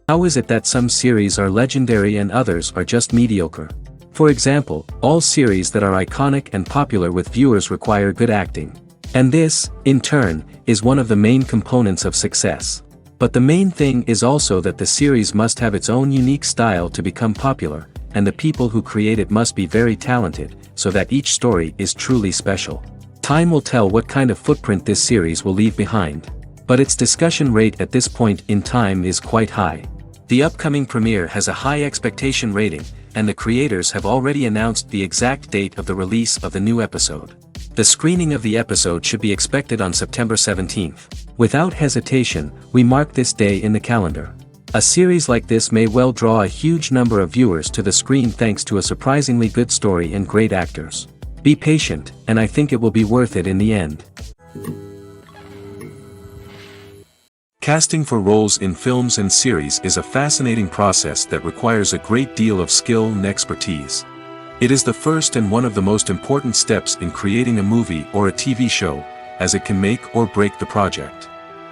How is it that some series are legendary and others are just mediocre? For example, all series that are iconic and popular with viewers require good acting. And this, in turn, is one of the main components of success. But the main thing is also that the series must have its own unique style to become popular, and the people who create it must be very talented, so that each story is truly special. Time will tell what kind of footprint this series will leave behind. But its discussion rate at this point in time is quite high. The upcoming premiere has a high expectation rating, and the creators have already announced the exact date of the release of the new episode. The screening of the episode should be expected on September 17th. Without hesitation, we mark this day in the calendar. A series like this may well draw a huge number of viewers to the screen thanks to a surprisingly good story and great actors. Be patient, and I think it will be worth it in the end. Casting for roles in films and series is a fascinating process that requires a great deal of skill and expertise. It is the first and one of the most important steps in creating a movie or a TV show, as it can make or break the project.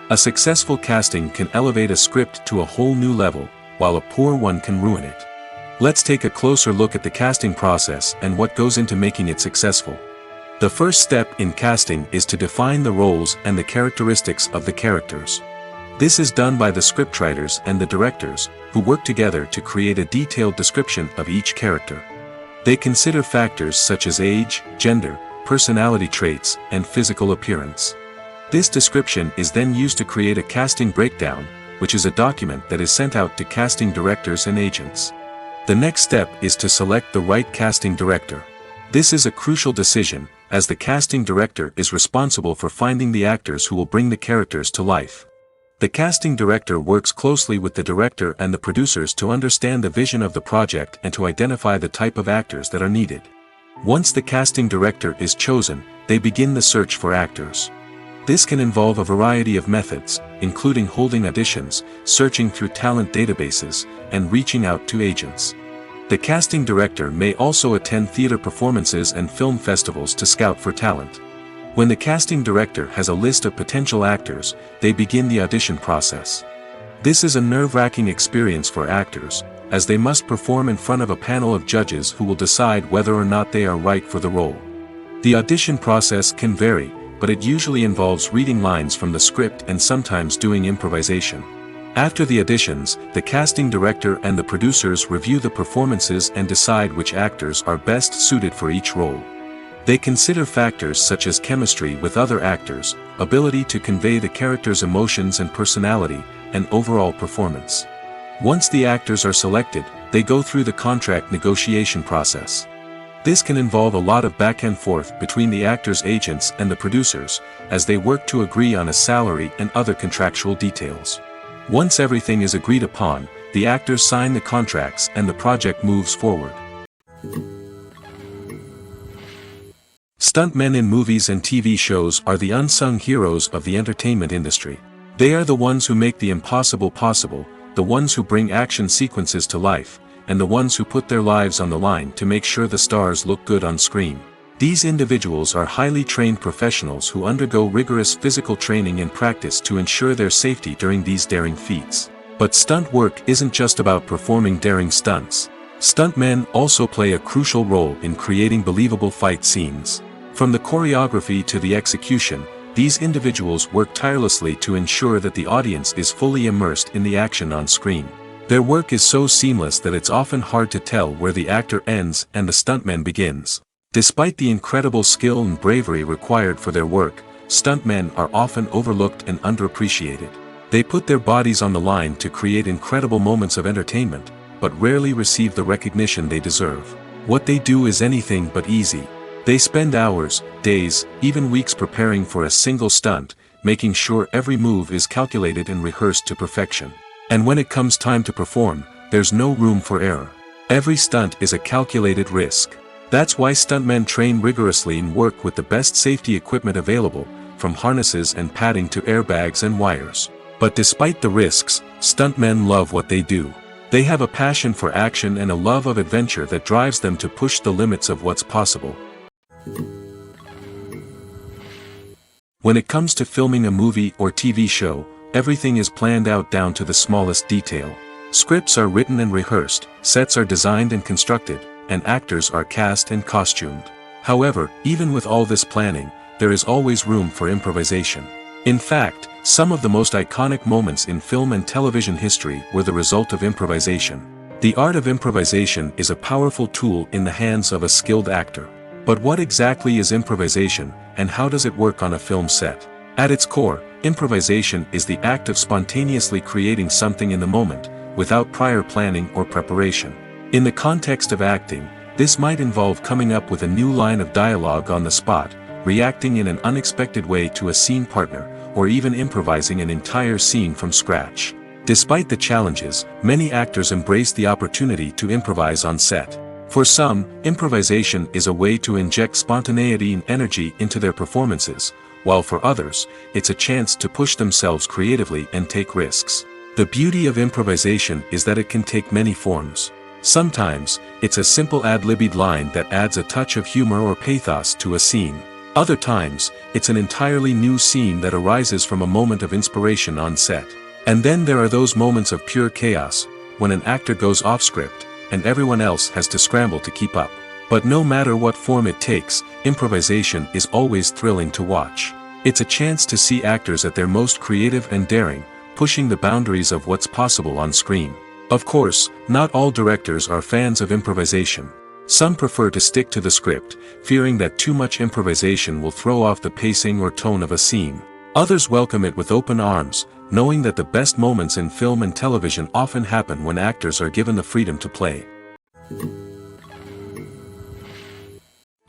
A successful casting can elevate a script to a whole new level, while a poor one can ruin it. Let's take a closer look at the casting process and what goes into making it successful. The first step in casting is to define the roles and the characteristics of the characters. This is done by the scriptwriters and the directors, who work together to create a detailed description of each character. They consider factors such as age, gender, personality traits, and physical appearance. This description is then used to create a casting breakdown, which is a document that is sent out to casting directors and agents. The next step is to select the right casting director. This is a crucial decision, as the casting director is responsible for finding the actors who will bring the characters to life. The casting director works closely with the director and the producers to understand the vision of the project and to identify the type of actors that are needed. Once the casting director is chosen, they begin the search for actors. This can involve a variety of methods, including holding auditions, searching through talent databases, and reaching out to agents. The casting director may also attend theater performances and film festivals to scout for talent. When the casting director has a list of potential actors, they begin the audition process. This is a nerve-wracking experience for actors, as they must perform in front of a panel of judges who will decide whether or not they are right for the role. The audition process can vary, but it usually involves reading lines from the script and sometimes doing improvisation. After the auditions, the casting director and the producers review the performances and decide which actors are best suited for each role. They consider factors such as chemistry with other actors, ability to convey the character's emotions and personality, and overall performance. Once the actors are selected, they go through the contract negotiation process. This can involve a lot of back and forth between the actors' agents and the producers, as they work to agree on a salary and other contractual details. Once everything is agreed upon, the actors sign the contracts and the project moves forward. Stuntmen in movies and TV shows are the unsung heroes of the entertainment industry. They are the ones who make the impossible possible, the ones who bring action sequences to life, and the ones who put their lives on the line to make sure the stars look good on screen. These individuals are highly trained professionals who undergo rigorous physical training and practice to ensure their safety during these daring feats. But stunt work isn't just about performing daring stunts. Stuntmen also play a crucial role in creating believable fight scenes. From the choreography to the execution, these individuals work tirelessly to ensure that the audience is fully immersed in the action on screen. Their work is so seamless that it's often hard to tell where the actor ends and the stuntman begins. Despite the incredible skill and bravery required for their work, stuntmen are often overlooked and underappreciated. They put their bodies on the line to create incredible moments of entertainment, but rarely receive the recognition they deserve. What they do is anything but easy. They spend hours, days, even weeks preparing for a single stunt, making sure every move is calculated and rehearsed to perfection. And when it comes time to perform, there's no room for error. Every stunt is a calculated risk. That's why stuntmen train rigorously and work with the best safety equipment available, from harnesses and padding to airbags and wires. But despite the risks, stuntmen love what they do. They have a passion for action and a love of adventure that drives them to push the limits of what's possible. When it comes to filming a movie or TV show, everything is planned out down to the smallest detail. Scripts are written and rehearsed, sets are designed and constructed, and actors are cast and costumed. However, even with all this planning, there is always room for improvisation. In fact, some of the most iconic moments in film and television history were the result of improvisation. The art of improvisation is a powerful tool in the hands of a skilled actor. But what exactly is improvisation, and how does it work on a film set? At its core, improvisation is the act of spontaneously creating something in the moment, without prior planning or preparation. In the context of acting, this might involve coming up with a new line of dialogue on the spot, reacting in an unexpected way to a scene partner, or even improvising an entire scene from scratch. Despite the challenges, many actors embrace the opportunity to improvise on set. For some, improvisation is a way to inject spontaneity and energy into their performances, while for others, it's a chance to push themselves creatively and take risks. The beauty of improvisation is that it can take many forms. Sometimes, it's a simple ad-libbed line that adds a touch of humor or pathos to a scene. Other times, it's an entirely new scene that arises from a moment of inspiration on set. And then there are those moments of pure chaos, when an actor goes off script, and everyone else has to scramble to keep up. But no matter what form it takes, improvisation is always thrilling to watch. It's a chance to see actors at their most creative and daring, pushing the boundaries of what's possible on screen. Of course, not all directors are fans of improvisation. Some prefer to stick to the script, fearing that too much improvisation will throw off the pacing or tone of a scene. Others welcome it with open arms, knowing that the best moments in film and television often happen when actors are given the freedom to play.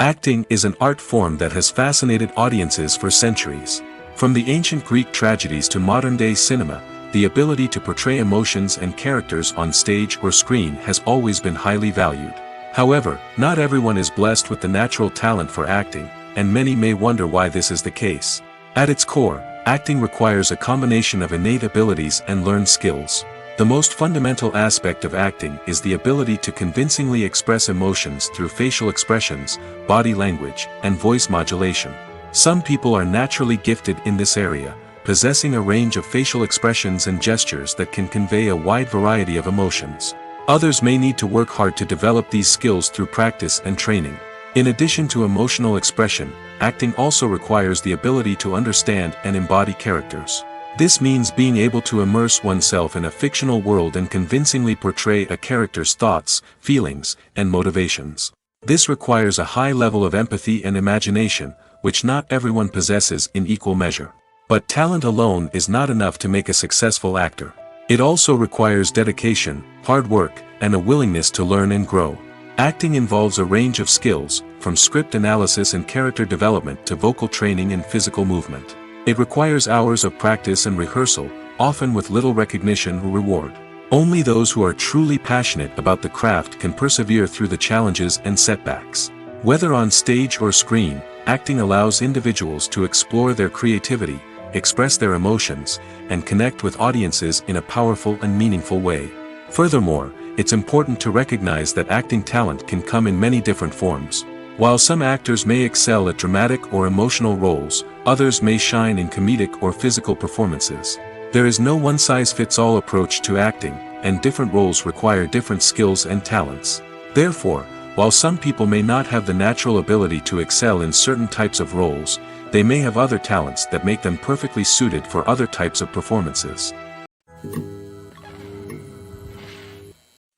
Acting is an art form that has fascinated audiences for centuries. From the ancient Greek tragedies to modern-day cinema, the ability to portray emotions and characters on stage or screen has always been highly valued. However, not everyone is blessed with the natural talent for acting, and many may wonder why this is the case. At its core, acting requires a combination of innate abilities and learned skills. The most fundamental aspect of acting is the ability to convincingly express emotions through facial expressions, body language, and voice modulation. Some people are naturally gifted in this area, possessing a range of facial expressions and gestures that can convey a wide variety of emotions. Others may need to work hard to develop these skills through practice and training. In addition to emotional expression, acting also requires the ability to understand and embody characters. This means being able to immerse oneself in a fictional world and convincingly portray a character's thoughts, feelings, and motivations. This requires a high level of empathy and imagination, which not everyone possesses in equal measure. But talent alone is not enough to make a successful actor. It also requires dedication, hard work, and a willingness to learn and grow. Acting involves a range of skills, from script analysis and character development to vocal training and physical movement. It requires hours of practice and rehearsal, often with little recognition or reward. Only those who are truly passionate about the craft can persevere through the challenges and setbacks. Whether on stage or screen, acting allows individuals to explore their creativity, express their emotions, and connect with audiences in a powerful and meaningful way. Furthermore, it's important to recognize that acting talent can come in many different forms. While some actors may excel at dramatic or emotional roles, others may shine in comedic or physical performances. There is no one-size-fits-all approach to acting, and different roles require different skills and talents. Therefore, while some people may not have the natural ability to excel in certain types of roles, they may have other talents that make them perfectly suited for other types of performances.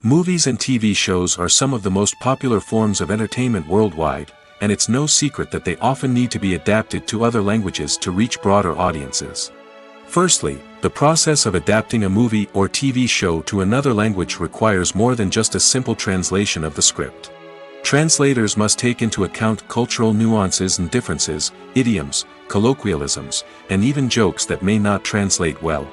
Movies and TV shows are some of the most popular forms of entertainment worldwide, and it's no secret that they often need to be adapted to other languages to reach broader audiences. Firstly, the process of adapting a movie or TV show to another language requires more than just a simple translation of the script. Translators must take into account cultural nuances and differences, idioms, colloquialisms, and even jokes that may not translate well.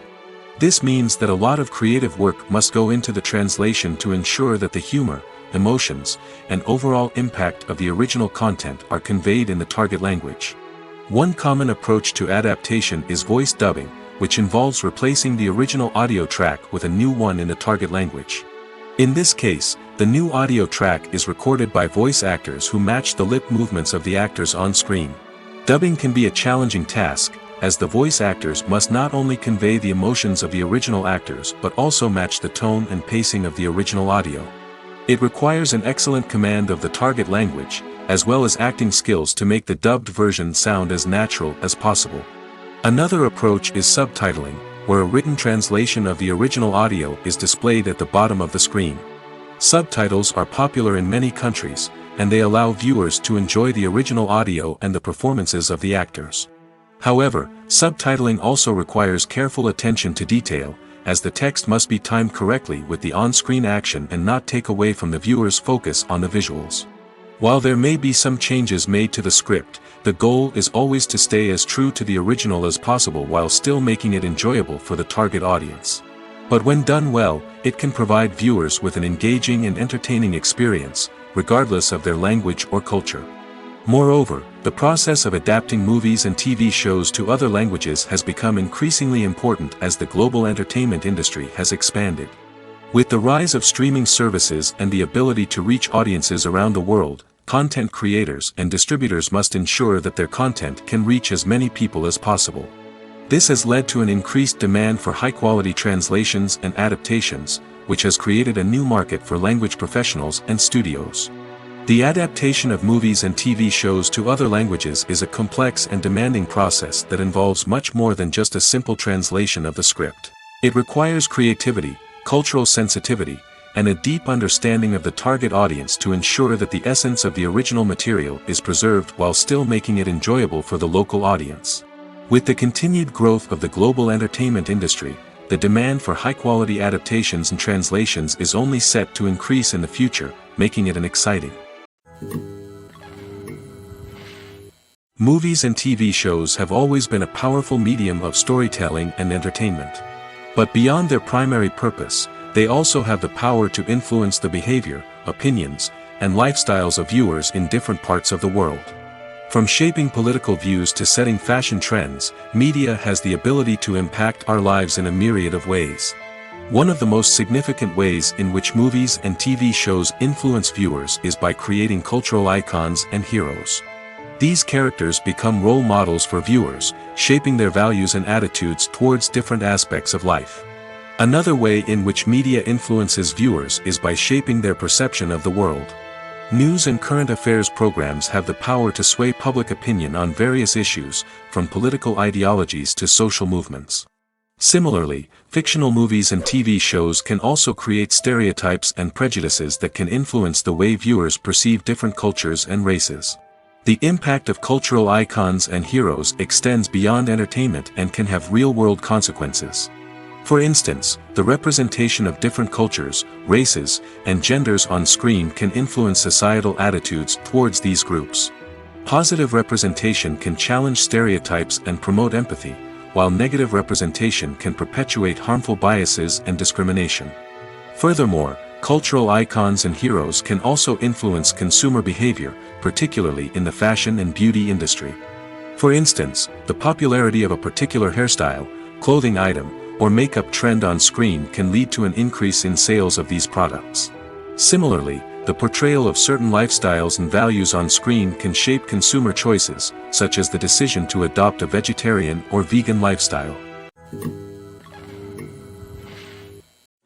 This means that a lot of creative work must go into the translation to ensure that the humor, emotions, and overall impact of the original content are conveyed in the target language. One common approach to adaptation is voice dubbing, which involves replacing the original audio track with a new one in the target language. In this case, the new audio track is recorded by voice actors who match the lip movements of the actors on screen. Dubbing can be a challenging task, as the voice actors must not only convey the emotions of the original actors but also match the tone and pacing of the original audio. It requires an excellent command of the target language, as well as acting skills to make the dubbed version sound as natural as possible. Another approach is subtitling, where a written translation of the original audio is displayed at the bottom of the screen. Subtitles are popular in many countries, and they allow viewers to enjoy the original audio and the performances of the actors. However, subtitling also requires careful attention to detail, as the text must be timed correctly with the on-screen action and not take away from the viewer's focus on the visuals. While there may be some changes made to the script, the goal is always to stay as true to the original as possible while still making it enjoyable for the target audience. But when done well, it can provide viewers with an engaging and entertaining experience, regardless of their language or culture. Moreover, the process of adapting movies and TV shows to other languages has become increasingly important as the global entertainment industry has expanded. With the rise of streaming services and the ability to reach audiences around the world, content creators and distributors must ensure that their content can reach as many people as possible. This has led to an increased demand for high-quality translations and adaptations, which has created a new market for language professionals and studios. The adaptation of movies and TV shows to other languages is a complex and demanding process that involves much more than just a simple translation of the script. It requires creativity, cultural sensitivity, and a deep understanding of the target audience to ensure that the essence of the original material is preserved while still making it enjoyable for the local audience. With the continued growth of the global entertainment industry, the demand for high-quality adaptations and translations is only set to increase in the future, making it an exciting. Movies and TV shows have always been a powerful medium of storytelling and entertainment. But beyond their primary purpose, they also have the power to influence the behavior, opinions, and lifestyles of viewers in different parts of the world. From shaping political views to setting fashion trends, media has the ability to impact our lives in a myriad of ways. One of the most significant ways in which movies and TV shows influence viewers is by creating cultural icons and heroes. These characters become role models for viewers, shaping their values and attitudes towards different aspects of life. Another way in which media influences viewers is by shaping their perception of the world. News and current affairs programs have the power to sway public opinion on various issues, from political ideologies to social movements. Similarly, fictional movies and TV shows can also create stereotypes and prejudices that can influence the way viewers perceive different cultures and races. The impact of cultural icons and heroes extends beyond entertainment and can have real-world consequences. For instance, the representation of different cultures, races, and genders on screen can influence societal attitudes towards these groups. Positive representation can challenge stereotypes and promote empathy, while negative representation can perpetuate harmful biases and discrimination. Furthermore, cultural icons and heroes can also influence consumer behavior, particularly in the fashion and beauty industry. For instance, the popularity of a particular hairstyle, clothing item, or makeup trend on screen can lead to an increase in sales of these products. Similarly, the portrayal of certain lifestyles and values on screen can shape consumer choices, such as the decision to adopt a vegetarian or vegan lifestyle.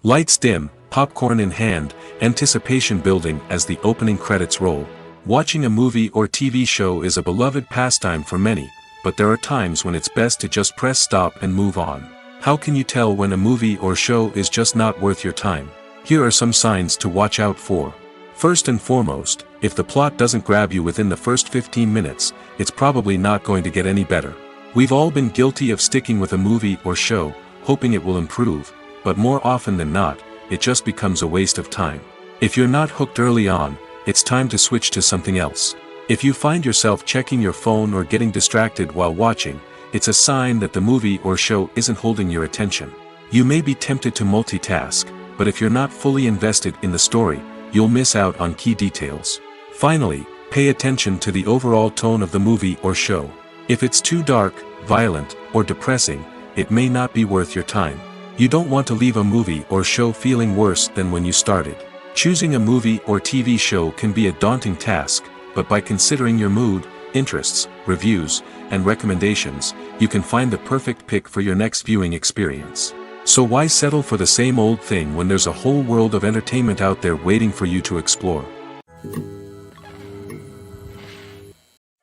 Lights dim, popcorn in hand, anticipation building as the opening credits roll. Watching a movie or TV show is a beloved pastime for many, but there are times when it's best to just press stop and move on. How can you tell when a movie or show is just not worth your time? Here are some signs to watch out for. First and foremost, if the plot doesn't grab you within the first 15 minutes, it's probably not going to get any better. We've all been guilty of sticking with a movie or show, hoping it will improve, but more often than not, it just becomes a waste of time. If you're not hooked early on, it's time to switch to something else. If you find yourself checking your phone or getting distracted while watching, it's a sign that the movie or show isn't holding your attention. You may be tempted to multitask, but if you're not fully invested in the story, you'll miss out on key details. Finally, pay attention to the overall tone of the movie or show. If it's too dark, violent, or depressing, it may not be worth your time. You don't want to leave a movie or show feeling worse than when you started. Choosing a movie or TV show can be a daunting task, but by considering your mood, interests, reviews, and recommendations, you can find the perfect pick for your next viewing experience. So why settle for the same old thing when there's a whole world of entertainment out there waiting for you to explore?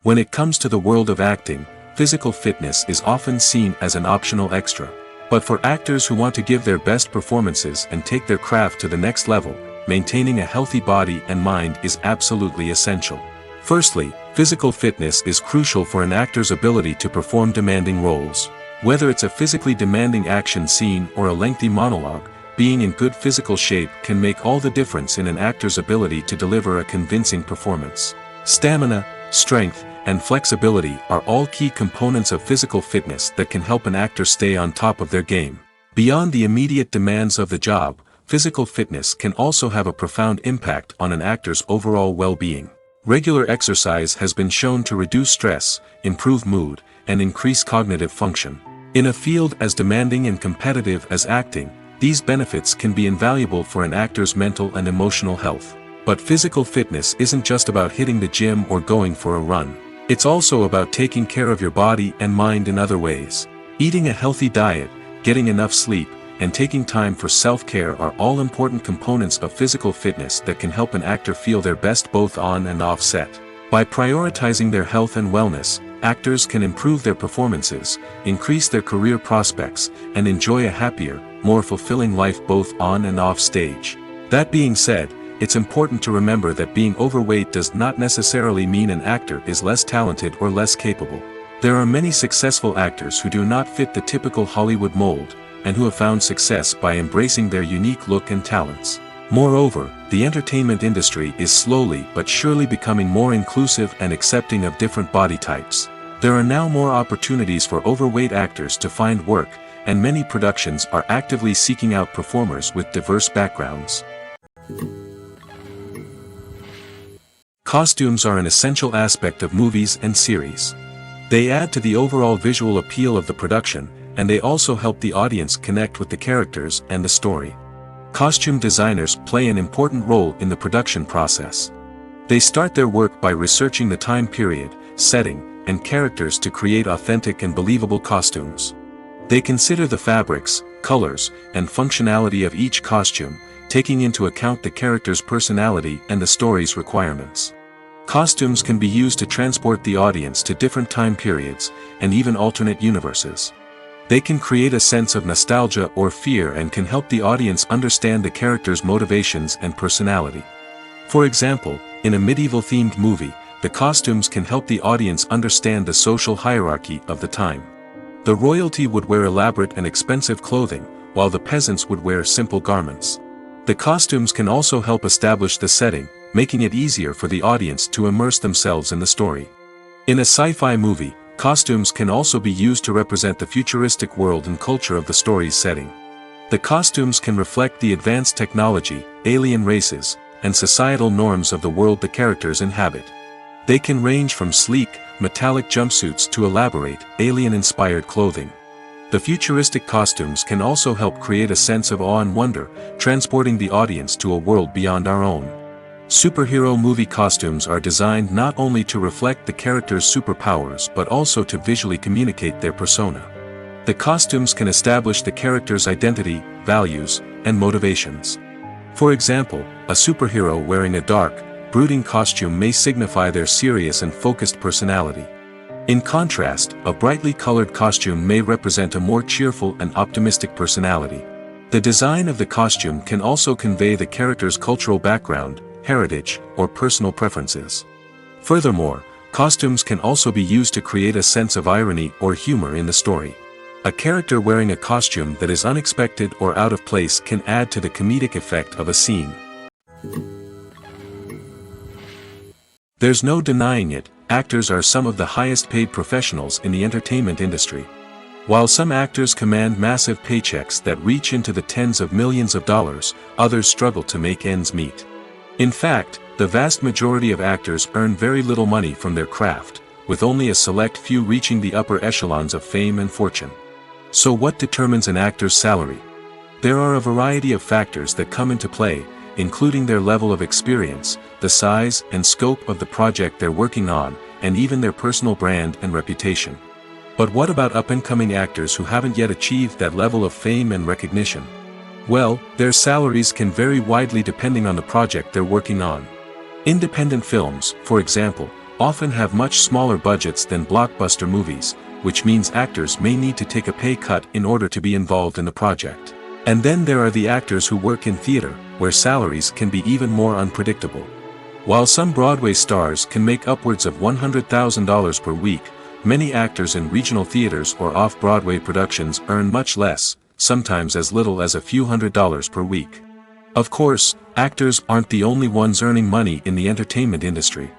When it comes to the world of acting, physical fitness is often seen as an optional extra. But for actors who want to give their best performances and take their craft to the next level, maintaining a healthy body and mind is absolutely essential. Firstly, physical fitness is crucial for an actor's ability to perform demanding roles. Whether it's a physically demanding action scene or a lengthy monologue, being in good physical shape can make all the difference in an actor's ability to deliver a convincing performance. Stamina, strength, and flexibility are all key components of physical fitness that can help an actor stay on top of their game. Beyond the immediate demands of the job, physical fitness can also have a profound impact on an actor's overall well-being. Regular exercise has been shown to reduce stress, improve mood, and increase cognitive function. In a field as demanding and competitive as acting, these benefits can be invaluable for an actor's mental and emotional health. But physical fitness isn't just about hitting the gym or going for a run. It's also about taking care of your body and mind in other ways. Eating a healthy diet, getting enough sleep, and taking time for self-care are all important components of physical fitness that can help an actor feel their best both on and off set. By prioritizing their health and wellness, actors can improve their performances, increase their career prospects, and enjoy a happier, more fulfilling life both on and off stage. That being said, it's important to remember that being overweight does not necessarily mean an actor is less talented or less capable. There are many successful actors who do not fit the typical Hollywood mold, and who have found success by embracing their unique look and talents. Moreover, the entertainment industry is slowly but surely becoming more inclusive and accepting of different body types. There are now more opportunities for overweight actors to find work, and many productions are actively seeking out performers with diverse backgrounds. Costumes are an essential aspect of movies and series. They add to the overall visual appeal of the production, and they also help the audience connect with the characters and the story. Costume designers play an important role in the production process. They start their work by researching the time period, setting, and characters to create authentic and believable costumes. They consider the fabrics, colors, and functionality of each costume, taking into account the character's personality and the story's requirements. Costumes can be used to transport the audience to different time periods, and even alternate universes. They can create a sense of nostalgia or fear and can help the audience understand the character's motivations and personality. For example, in a medieval-themed movie, the costumes can help the audience understand the social hierarchy of the time. The royalty would wear elaborate and expensive clothing, while the peasants would wear simple garments. The costumes can also help establish the setting, making it easier for the audience to immerse themselves in the story. In a sci-fi movie, costumes can also be used to represent the futuristic world and culture of the story's setting. The costumes can reflect the advanced technology, alien races, and societal norms of the world the characters inhabit. They can range from sleek, metallic jumpsuits to elaborate, alien-inspired clothing. The futuristic costumes can also help create a sense of awe and wonder, transporting the audience to a world beyond our own. Superhero movie costumes are designed not only to reflect the character's superpowers but also to visually communicate their persona. The costumes can establish the character's identity, values, and motivations. For example, a superhero wearing a dark, brooding costume may signify their serious and focused personality. In contrast, a brightly colored costume may represent a more cheerful and optimistic personality. The design of the costume can also convey the character's cultural background, heritage, or personal preferences. Furthermore, costumes can also be used to create a sense of irony or humor in the story. A character wearing a costume that is unexpected or out of place can add to the comedic effect of a scene. There's no denying it, actors are some of the highest paid professionals in the entertainment industry. While some actors command massive paychecks that reach into the tens of millions of dollars, others struggle to make ends meet. In fact, the vast majority of actors earn very little money from their craft, with only a select few reaching the upper echelons of fame and fortune. So what determines an actor's salary? There are a variety of factors that come into play, including their level of experience, the size and scope of the project they're working on, and even their personal brand and reputation. But what about up-and-coming actors who haven't yet achieved that level of fame and recognition? Well, their salaries can vary widely depending on the project they're working on. Independent films, for example, often have much smaller budgets than blockbuster movies, which means actors may need to take a pay cut in order to be involved in the project. And then there are the actors who work in theater, where salaries can be even more unpredictable. While some Broadway stars can make upwards of $100,000 per week, many actors in regional theaters or off-Broadway productions earn much less, sometimes as little as a few $100s per week. Of course, actors aren't the only ones earning money in the entertainment industry.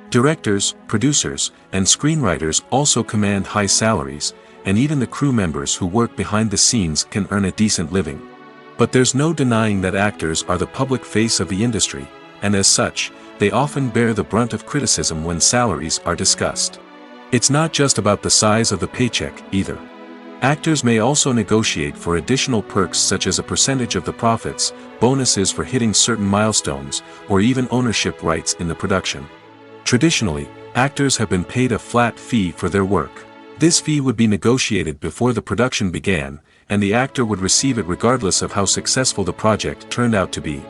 Directors, producers, and screenwriters also command high salaries, and even the crew members who work behind the scenes can earn a decent living. But there's no denying that actors are the public face of the industry, and as such, they often bear the brunt of criticism when salaries are discussed. It's not just about the size of the paycheck, either. Actors may also negotiate for additional perks such as a percentage of the profits, bonuses for hitting certain milestones, or even ownership rights in the production. Traditionally, actors have been paid a flat fee for their work. This fee would be negotiated before the production began, and the actor would receive it regardless of how successful the project turned out to be.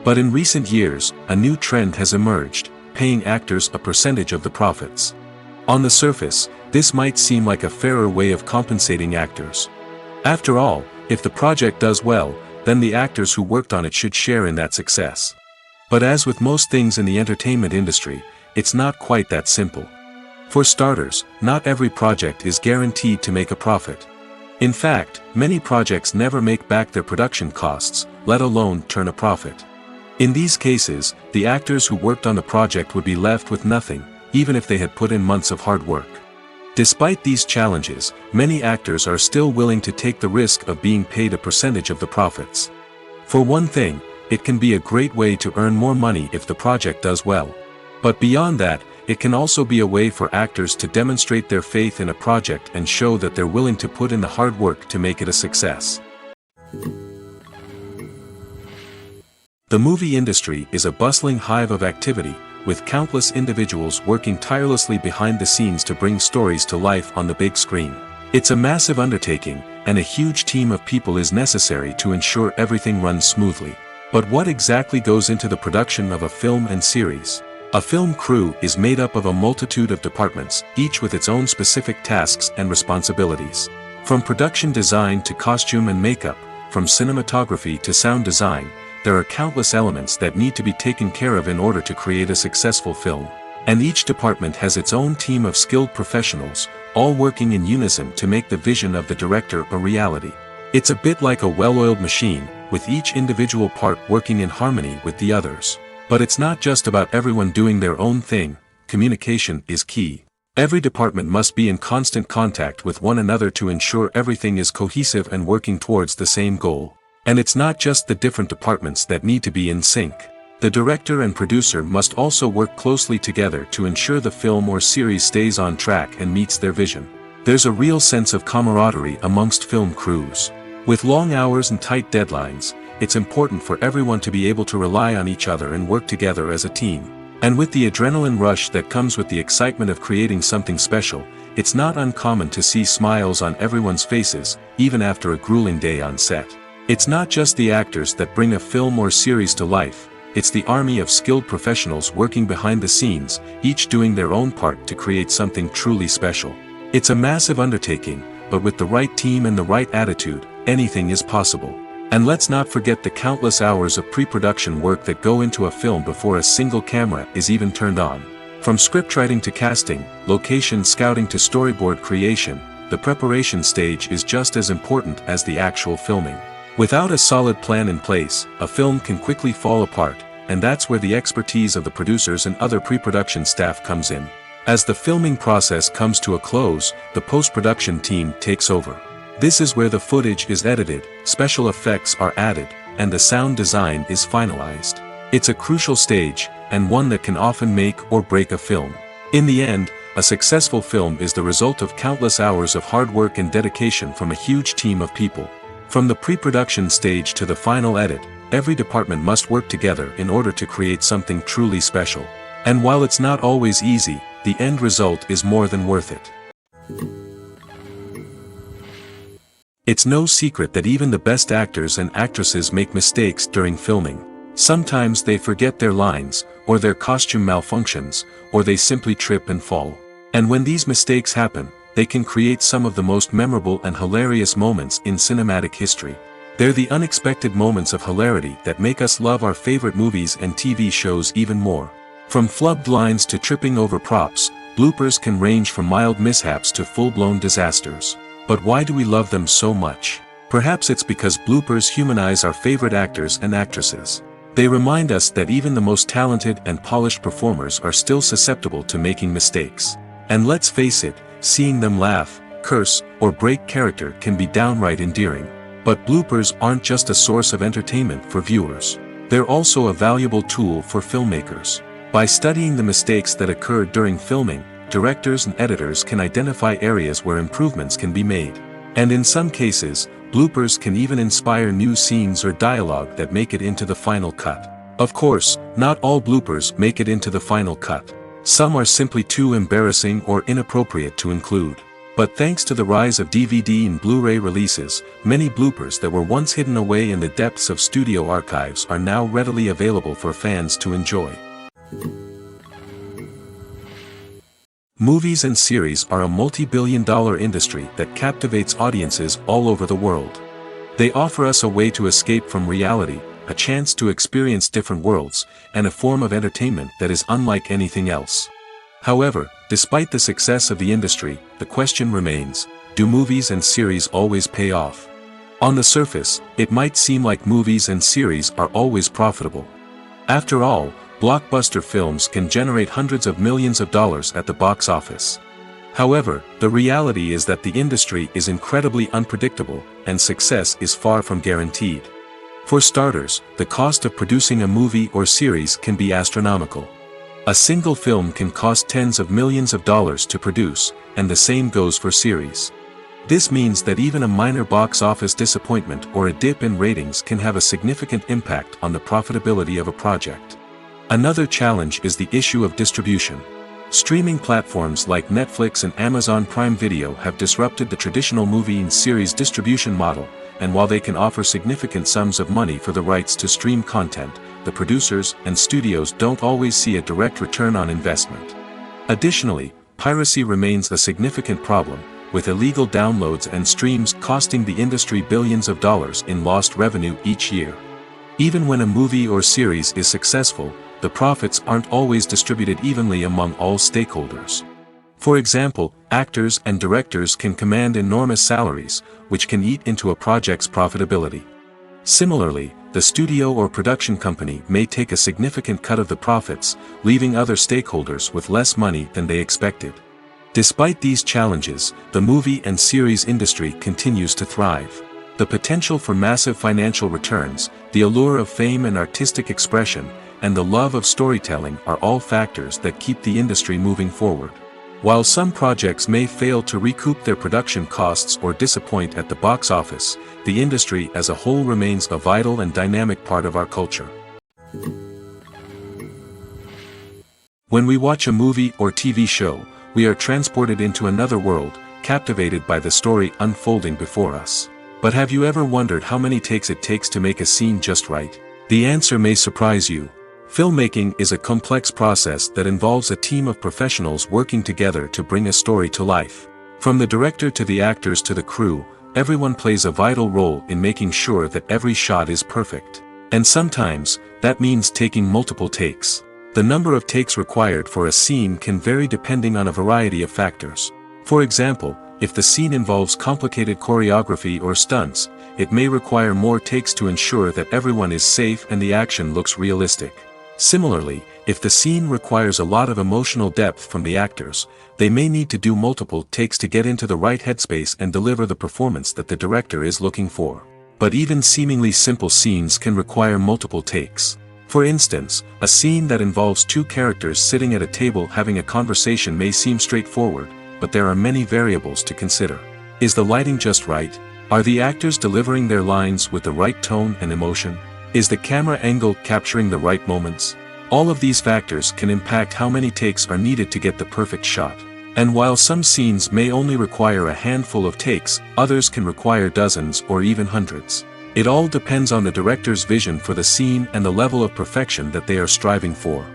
But in recent years, a new trend has emerged, paying actors a percentage of the profits. On the surface, this might seem like a fairer way of compensating actors. After all, if the project does well, then the actors who worked on it should share in that success. But as with most things in the entertainment industry, it's not quite that simple. For starters, not every project is guaranteed to make a profit. In fact, many projects never make back their production costs, let alone turn a profit. In these cases, the actors who worked on the project would be left with nothing, even if they had put in months of hard work. Despite these challenges, many actors are still willing to take the risk of being paid a percentage of the profits. For one thing, it can be a great way to earn more money if the project does well. But beyond that, it can also be a way for actors to demonstrate their faith in a project and show that they're willing to put in the hard work to make it a success. The movie industry is a bustling hive of activity, with countless individuals working tirelessly behind the scenes to bring stories to life on the big screen. It's a massive undertaking, and a huge team of people is necessary to ensure everything runs smoothly. But what exactly goes into the production of a film and series? A film crew is made up of a multitude of departments, each with its own specific tasks and responsibilities. From production design to costume and makeup, from cinematography to sound design, there are countless elements that need to be taken care of in order to create a successful film. And each department has its own team of skilled professionals, all working in unison to make the vision of the director a reality. It's a bit like a well-oiled machine, with each individual part working in harmony with the others. But it's not just about everyone doing their own thing, communication is key. Every department must be in constant contact with one another to ensure everything is cohesive and working towards the same goal. And it's not just the different departments that need to be in sync. The director and producer must also work closely together to ensure the film or series stays on track and meets their vision. There's a real sense of camaraderie amongst film crews. With long hours and tight deadlines, it's important for everyone to be able to rely on each other and work together as a team. And with the adrenaline rush that comes with the excitement of creating something special, it's not uncommon to see smiles on everyone's faces, even after a grueling day on set. It's not just the actors that bring a film or series to life, it's the army of skilled professionals working behind the scenes, each doing their own part to create something truly special. It's a massive undertaking, but with the right team and the right attitude, anything is possible. And let's not forget the countless hours of pre-production work that go into a film before a single camera is even turned on. From scriptwriting to casting, location scouting to storyboard creation, the preparation stage is just as important as the actual filming. Without a solid plan in place, a film can quickly fall apart, and that's where the expertise of the producers and other pre-production staff comes in. As the filming process comes to a close, the post-production team takes over. This is where the footage is edited, special effects are added, and the sound design is finalized. It's a crucial stage, and one that can often make or break a film. In the end, a successful film is the result of countless hours of hard work and dedication from a huge team of people. From the pre-production stage to the final edit, every department must work together in order to create something truly special. And while it's not always easy, the end result is more than worth it. It's no secret that even the best actors and actresses make mistakes during filming. Sometimes they forget their lines, or their costume malfunctions, or they simply trip and fall. And when these mistakes happen, they can create some of the most memorable and hilarious moments in cinematic history. They're the unexpected moments of hilarity that make us love our favorite movies and TV shows even more. From flubbed lines to tripping over props, bloopers can range from mild mishaps to full-blown disasters. But why do we love them so much? Perhaps it's because bloopers humanize our favorite actors and actresses. They remind us that even the most talented and polished performers are still susceptible to making mistakes. And let's face it, seeing them laugh, curse, or break character can be downright endearing. But bloopers aren't just a source of entertainment for viewers. They're also a valuable tool for filmmakers. By studying the mistakes that occurred during filming, directors and editors can identify areas where improvements can be made. And in some cases, bloopers can even inspire new scenes or dialogue that make it into the final cut. Of course, not all bloopers make it into the final cut. Some are simply too embarrassing or inappropriate to include. But thanks to the rise of DVD and Blu-ray releases, many bloopers that were once hidden away in the depths of studio archives are now readily available for fans to enjoy. Movies and series are a multi-billion-dollar industry that captivates audiences all over the world. They offer us a way to escape from reality, a chance to experience different worlds, and a form of entertainment that is unlike anything else. However, despite the success of the industry, the question remains, do movies and series always pay off? On the surface, it might seem like movies and series are always profitable. After all, blockbuster films can generate hundreds of millions of dollars at the box office. However, the reality is that the industry is incredibly unpredictable, and success is far from guaranteed. For starters, the cost of producing a movie or series can be astronomical. A single film can cost tens of millions of dollars to produce, and the same goes for series. This means that even a minor box office disappointment or a dip in ratings can have a significant impact on the profitability of a project. Another challenge is the issue of distribution. Streaming platforms like Netflix and Amazon Prime Video have disrupted the traditional movie and series distribution model, and while they can offer significant sums of money for the rights to stream content, the producers and studios don't always see a direct return on investment. Additionally, piracy remains a significant problem, with illegal downloads and streams costing the industry billions of dollars in lost revenue each year. Even when a movie or series is successful, the profits aren't always distributed evenly among all stakeholders. For example, actors and directors can command enormous salaries, which can eat into a project's profitability. Similarly, the studio or production company may take a significant cut of the profits, leaving other stakeholders with less money than they expected. Despite these challenges, the movie and series industry continues to thrive. The potential for massive financial returns, the allure of fame and artistic expression, and the love of storytelling are all factors that keep the industry moving forward. While some projects may fail to recoup their production costs or disappoint at the box office, the industry as a whole remains a vital and dynamic part of our culture. When we watch a movie or TV show, we are transported into another world, captivated by the story unfolding before us. But have you ever wondered how many takes it takes to make a scene just right? The answer may surprise you. Filmmaking is a complex process that involves a team of professionals working together to bring a story to life. From the director to the actors to the crew, everyone plays a vital role in making sure that every shot is perfect. And sometimes, that means taking multiple takes. The number of takes required for a scene can vary depending on a variety of factors. For example, if the scene involves complicated choreography or stunts, it may require more takes to ensure that everyone is safe and the action looks realistic. Similarly, if the scene requires a lot of emotional depth from the actors, they may need to do multiple takes to get into the right headspace and deliver the performance that the director is looking for. But even seemingly simple scenes can require multiple takes. For instance, a scene that involves two characters sitting at a table having a conversation may seem straightforward, but there are many variables to consider. Is the lighting just right? Are the actors delivering their lines with the right tone and emotion? Is the camera angle capturing the right moments? All of these factors can impact how many takes are needed to get the perfect shot. And while some scenes may only require a handful of takes, others can require dozens or even hundreds. It all depends on the director's vision for the scene and the level of perfection that they are striving for.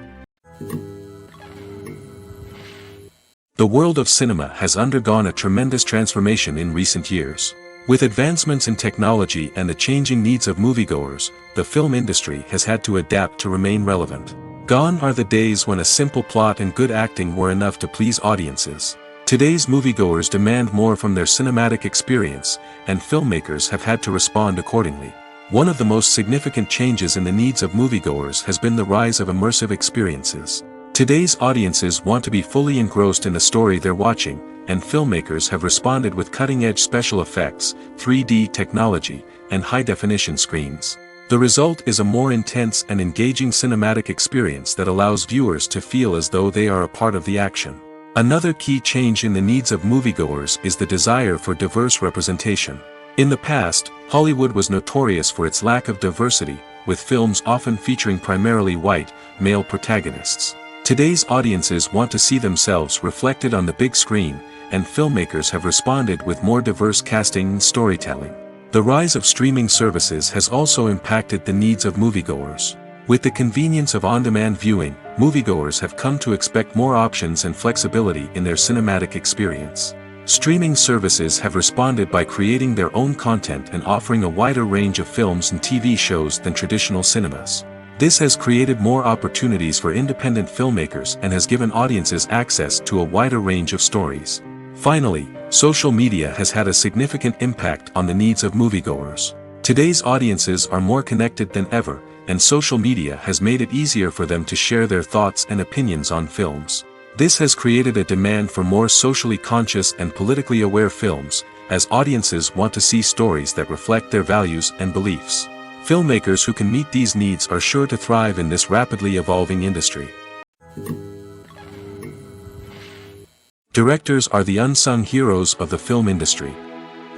The world of cinema has undergone a tremendous transformation in recent years. With advancements in technology and the changing needs of moviegoers, the film industry has had to adapt to remain relevant. Gone are the days when a simple plot and good acting were enough to please audiences. Today's moviegoers demand more from their cinematic experience, and filmmakers have had to respond accordingly. One of the most significant changes in the needs of moviegoers has been the rise of immersive experiences. Today's audiences want to be fully engrossed in the story they're watching, and filmmakers have responded with cutting-edge special effects, 3D technology, and high-definition screens. The result is a more intense and engaging cinematic experience that allows viewers to feel as though they are a part of the action. Another key change in the needs of moviegoers is the desire for diverse representation. In the past, Hollywood was notorious for its lack of diversity, with films often featuring primarily white, male protagonists. Today's audiences want to see themselves reflected on the big screen, and filmmakers have responded with more diverse casting and storytelling. The rise of streaming services has also impacted the needs of moviegoers. With the convenience of on-demand viewing, moviegoers have come to expect more options and flexibility in their cinematic experience. Streaming services have responded by creating their own content and offering a wider range of films and TV shows than traditional cinemas. This has created more opportunities for independent filmmakers and has given audiences access to a wider range of stories. Finally, social media has had a significant impact on the needs of moviegoers. Today's audiences are more connected than ever, and social media has made it easier for them to share their thoughts and opinions on films. This has created a demand for more socially conscious and politically aware films, as audiences want to see stories that reflect their values and beliefs. Filmmakers who can meet these needs are sure to thrive in this rapidly evolving industry. Directors are the unsung heroes of the film industry.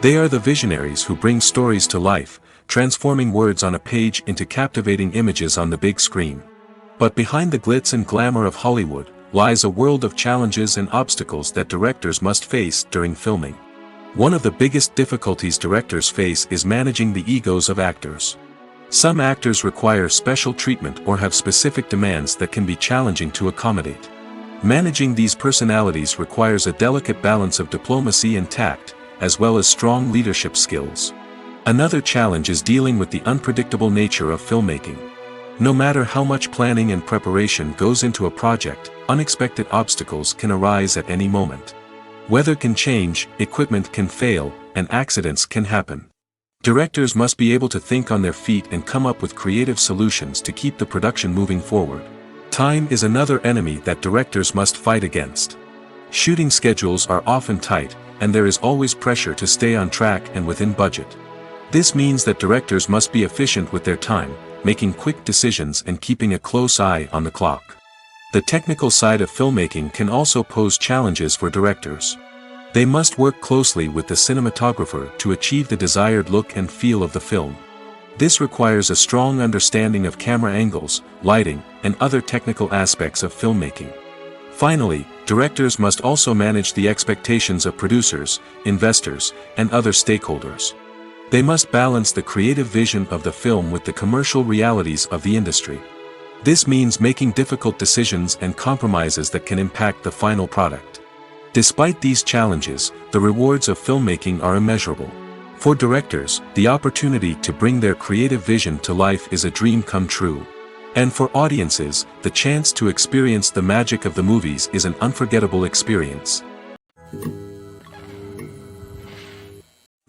They are the visionaries who bring stories to life, transforming words on a page into captivating images on the big screen. But behind the glitz and glamour of Hollywood lies a world of challenges and obstacles that directors must face during filming. One of the biggest difficulties directors face is managing the egos of actors. Some actors require special treatment or have specific demands that can be challenging to accommodate. Managing these personalities requires a delicate balance of diplomacy and tact, as well as strong leadership skills. Another challenge is dealing with the unpredictable nature of filmmaking. No matter how much planning and preparation goes into a project, unexpected obstacles can arise at any moment. Weather can change, equipment can fail, and accidents can happen. Directors must be able to think on their feet and come up with creative solutions to keep the production moving forward. Time is another enemy that directors must fight against. Shooting schedules are often tight, and there is always pressure to stay on track and within budget. This means that directors must be efficient with their time, making quick decisions and keeping a close eye on the clock. The technical side of filmmaking can also pose challenges for directors. They must work closely with the cinematographer to achieve the desired look and feel of the film. This requires a strong understanding of camera angles, lighting, and other technical aspects of filmmaking. Finally, directors must also manage the expectations of producers, investors, and other stakeholders. They must balance the creative vision of the film with the commercial realities of the industry. This means making difficult decisions and compromises that can impact the final product. Despite these challenges, the rewards of filmmaking are immeasurable. For directors, the opportunity to bring their creative vision to life is a dream come true. And for audiences, the chance to experience the magic of the movies is an unforgettable experience.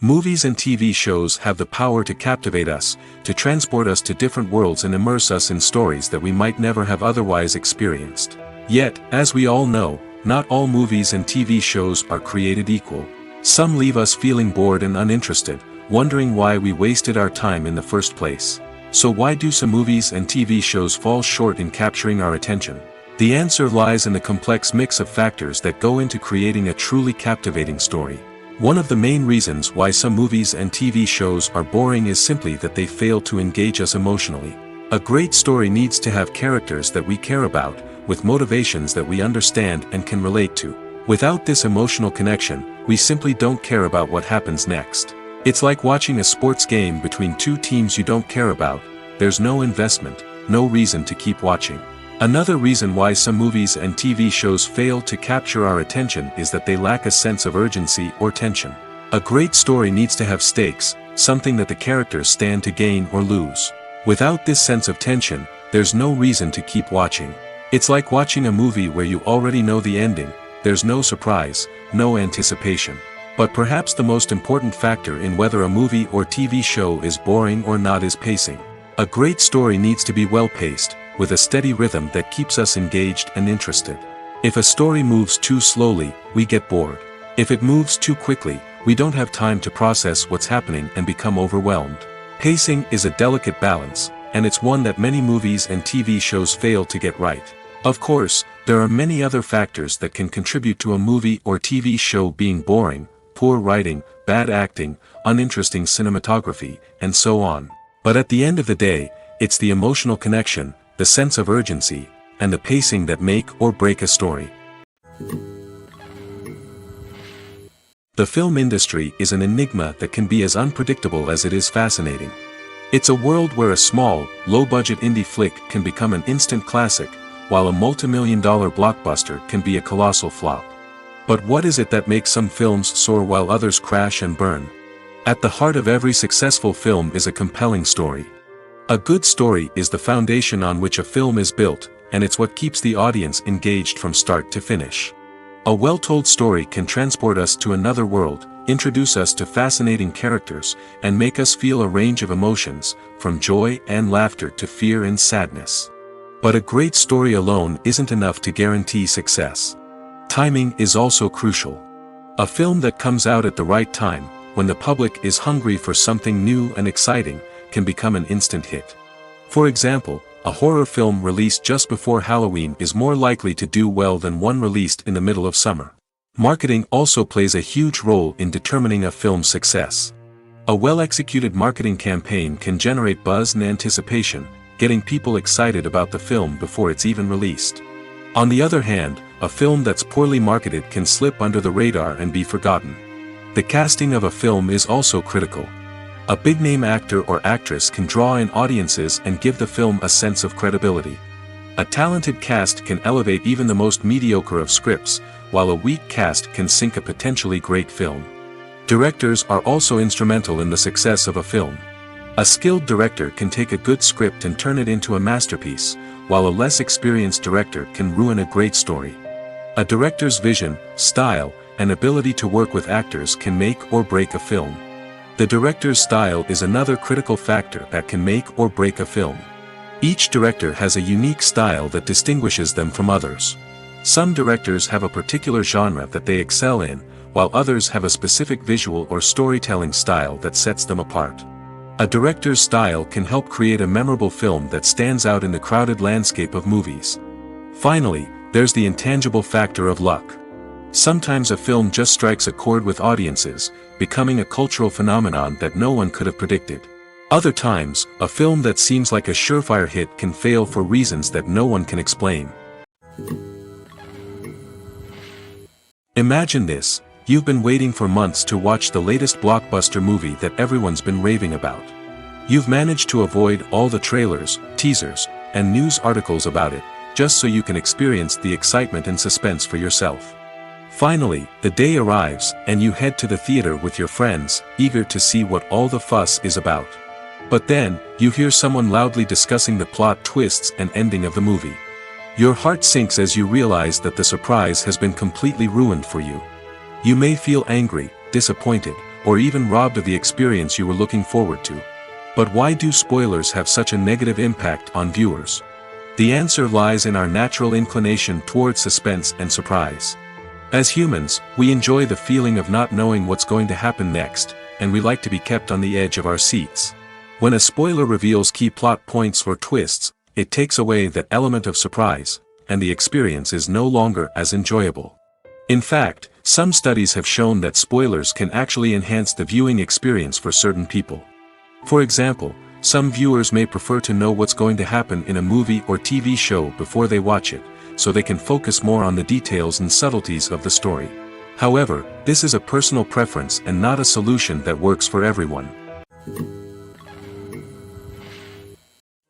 Movies and TV shows have the power to captivate us, to transport us to different worlds and immerse us in stories that we might never have otherwise experienced. Yet, as we all know, not all movies and TV shows are created equal. Some leave us feeling bored and uninterested, wondering why we wasted our time in the first place. So why do some movies and TV shows fall short in capturing our attention? The answer lies in the complex mix of factors that go into creating a truly captivating story. One of the main reasons why some movies and TV shows are boring is simply that they fail to engage us emotionally. A great story needs to have characters that we care about, with motivations that we understand and can relate to. Without this emotional connection, we simply don't care about what happens next. It's like watching a sports game between two teams you don't care about. There's no investment, no reason to keep watching. Another reason why some movies and TV shows fail to capture our attention is that they lack a sense of urgency or tension. A great story needs to have stakes, something that the characters stand to gain or lose. Without this sense of tension, there's no reason to keep watching. It's like watching a movie where you already know the ending. There's no surprise, no anticipation. But perhaps the most important factor in whether a movie or TV show is boring or not is pacing. A great story needs to be well-paced, with a steady rhythm that keeps us engaged and interested. If a story moves too slowly, we get bored. If it moves too quickly, we don't have time to process what's happening and become overwhelmed. Pacing is a delicate balance, and it's one that many movies and TV shows fail to get right. Of course, there are many other factors that can contribute to a movie or TV show being boring: poor writing, bad acting, uninteresting cinematography, and so on. But at the end of the day, it's the emotional connection, the sense of urgency, and the pacing that make or break a story. The film industry is an enigma that can be as unpredictable as it is fascinating. It's a world where a small, low-budget indie flick can become an instant classic, while a multi-million-dollar blockbuster can be a colossal flop. But what is it that makes some films soar while others crash and burn? At the heart of every successful film is a compelling story. A good story is the foundation on which a film is built, and it's what keeps the audience engaged from start to finish. A well-told story can transport us to another world, introduce us to fascinating characters, and make us feel a range of emotions, from joy and laughter to fear and sadness. But a great story alone isn't enough to guarantee success. Timing is also crucial. A film that comes out at the right time, when the public is hungry for something new and exciting, can become an instant hit. For example, a horror film released just before Halloween is more likely to do well than one released in the middle of summer. Marketing also plays a huge role in determining a film's success. A well-executed marketing campaign can generate buzz and anticipation, getting people excited about the film before it's even released. On the other hand, a film that's poorly marketed can slip under the radar and be forgotten. The casting of a film is also critical. A big-name actor or actress can draw in audiences and give the film a sense of credibility. A talented cast can elevate even the most mediocre of scripts, while a weak cast can sink a potentially great film. Directors are also instrumental in the success of a film. A skilled director can take a good script and turn it into a masterpiece, while a less experienced director can ruin a great story. A director's vision, style, and ability to work with actors can make or break a film. The director's style is another critical factor that can make or break a film. Each director has a unique style that distinguishes them from others. Some directors have a particular genre that they excel in, while others have a specific visual or storytelling style that sets them apart. A director's style can help create a memorable film that stands out in the crowded landscape of movies. Finally, there's the intangible factor of luck. Sometimes a film just strikes a chord with audiences, becoming a cultural phenomenon that no one could have predicted. Other times, a film that seems like a surefire hit can fail for reasons that no one can explain. Imagine this: you've been waiting for months to watch the latest blockbuster movie that everyone's been raving about. You've managed to avoid all the trailers, teasers, and news articles about it, just so you can experience the excitement and suspense for yourself. Finally, the day arrives, and you head to the theater with your friends, eager to see what all the fuss is about. But then, you hear someone loudly discussing the plot twists and ending of the movie. Your heart sinks as you realize that the surprise has been completely ruined for you. You may feel angry, disappointed, or even robbed of the experience you were looking forward to. But why do spoilers have such a negative impact on viewers? The answer lies in our natural inclination towards suspense and surprise. As humans, we enjoy the feeling of not knowing what's going to happen next, and we like to be kept on the edge of our seats. When a spoiler reveals key plot points or twists, it takes away that element of surprise, and the experience is no longer as enjoyable. In fact, some studies have shown that spoilers can actually enhance the viewing experience for certain people. For example, Some viewers may prefer to know what's going to happen in a movie or TV show before they watch it, so they can focus more on the details and subtleties of the story. However, this is a personal preference and not a solution that works for everyone.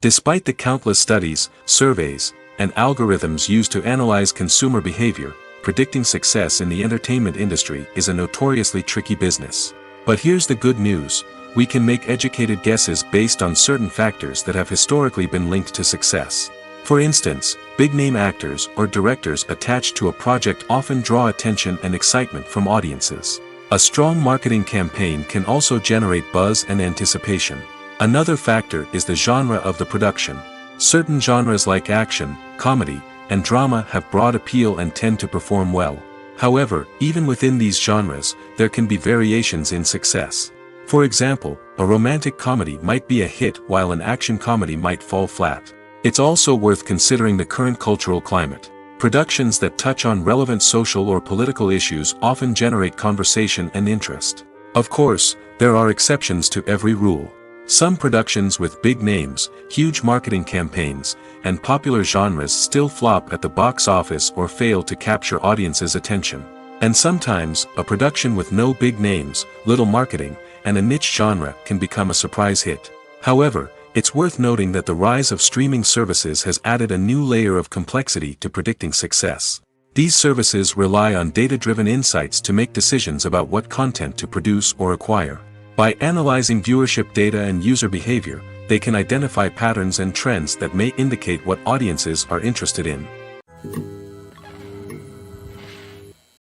Despite the countless studies, surveys, and algorithms used to analyze consumer behavior, predicting success in the entertainment industry is a notoriously tricky business. But here's the good news: we can make educated guesses based on certain factors that have historically been linked to success. For instance, big-name actors or directors attached to a project often draw attention and excitement from audiences. A strong marketing campaign can also generate buzz and anticipation. Another factor is the genre of the production. Certain genres like action, comedy, and drama have broad appeal and tend to perform well. However, even within these genres, there can be variations in success. For example, a romantic comedy might be a hit while an action comedy might fall flat. It's also worth considering the current cultural climate. Productions that touch on relevant social or political issues often generate conversation and interest. Of course, there are exceptions to every rule. Some productions with big names, huge marketing campaigns, and popular genres still flop at the box office or fail to capture audiences' attention. And sometimes, a production with no big names, little marketing, and a niche genre can become a surprise hit. However, it's worth noting that the rise of streaming services has added a new layer of complexity to predicting success. These services rely on data-driven insights to make decisions about what content to produce or acquire. By analyzing viewership data and user behavior, they can identify patterns and trends that may indicate what audiences are interested in.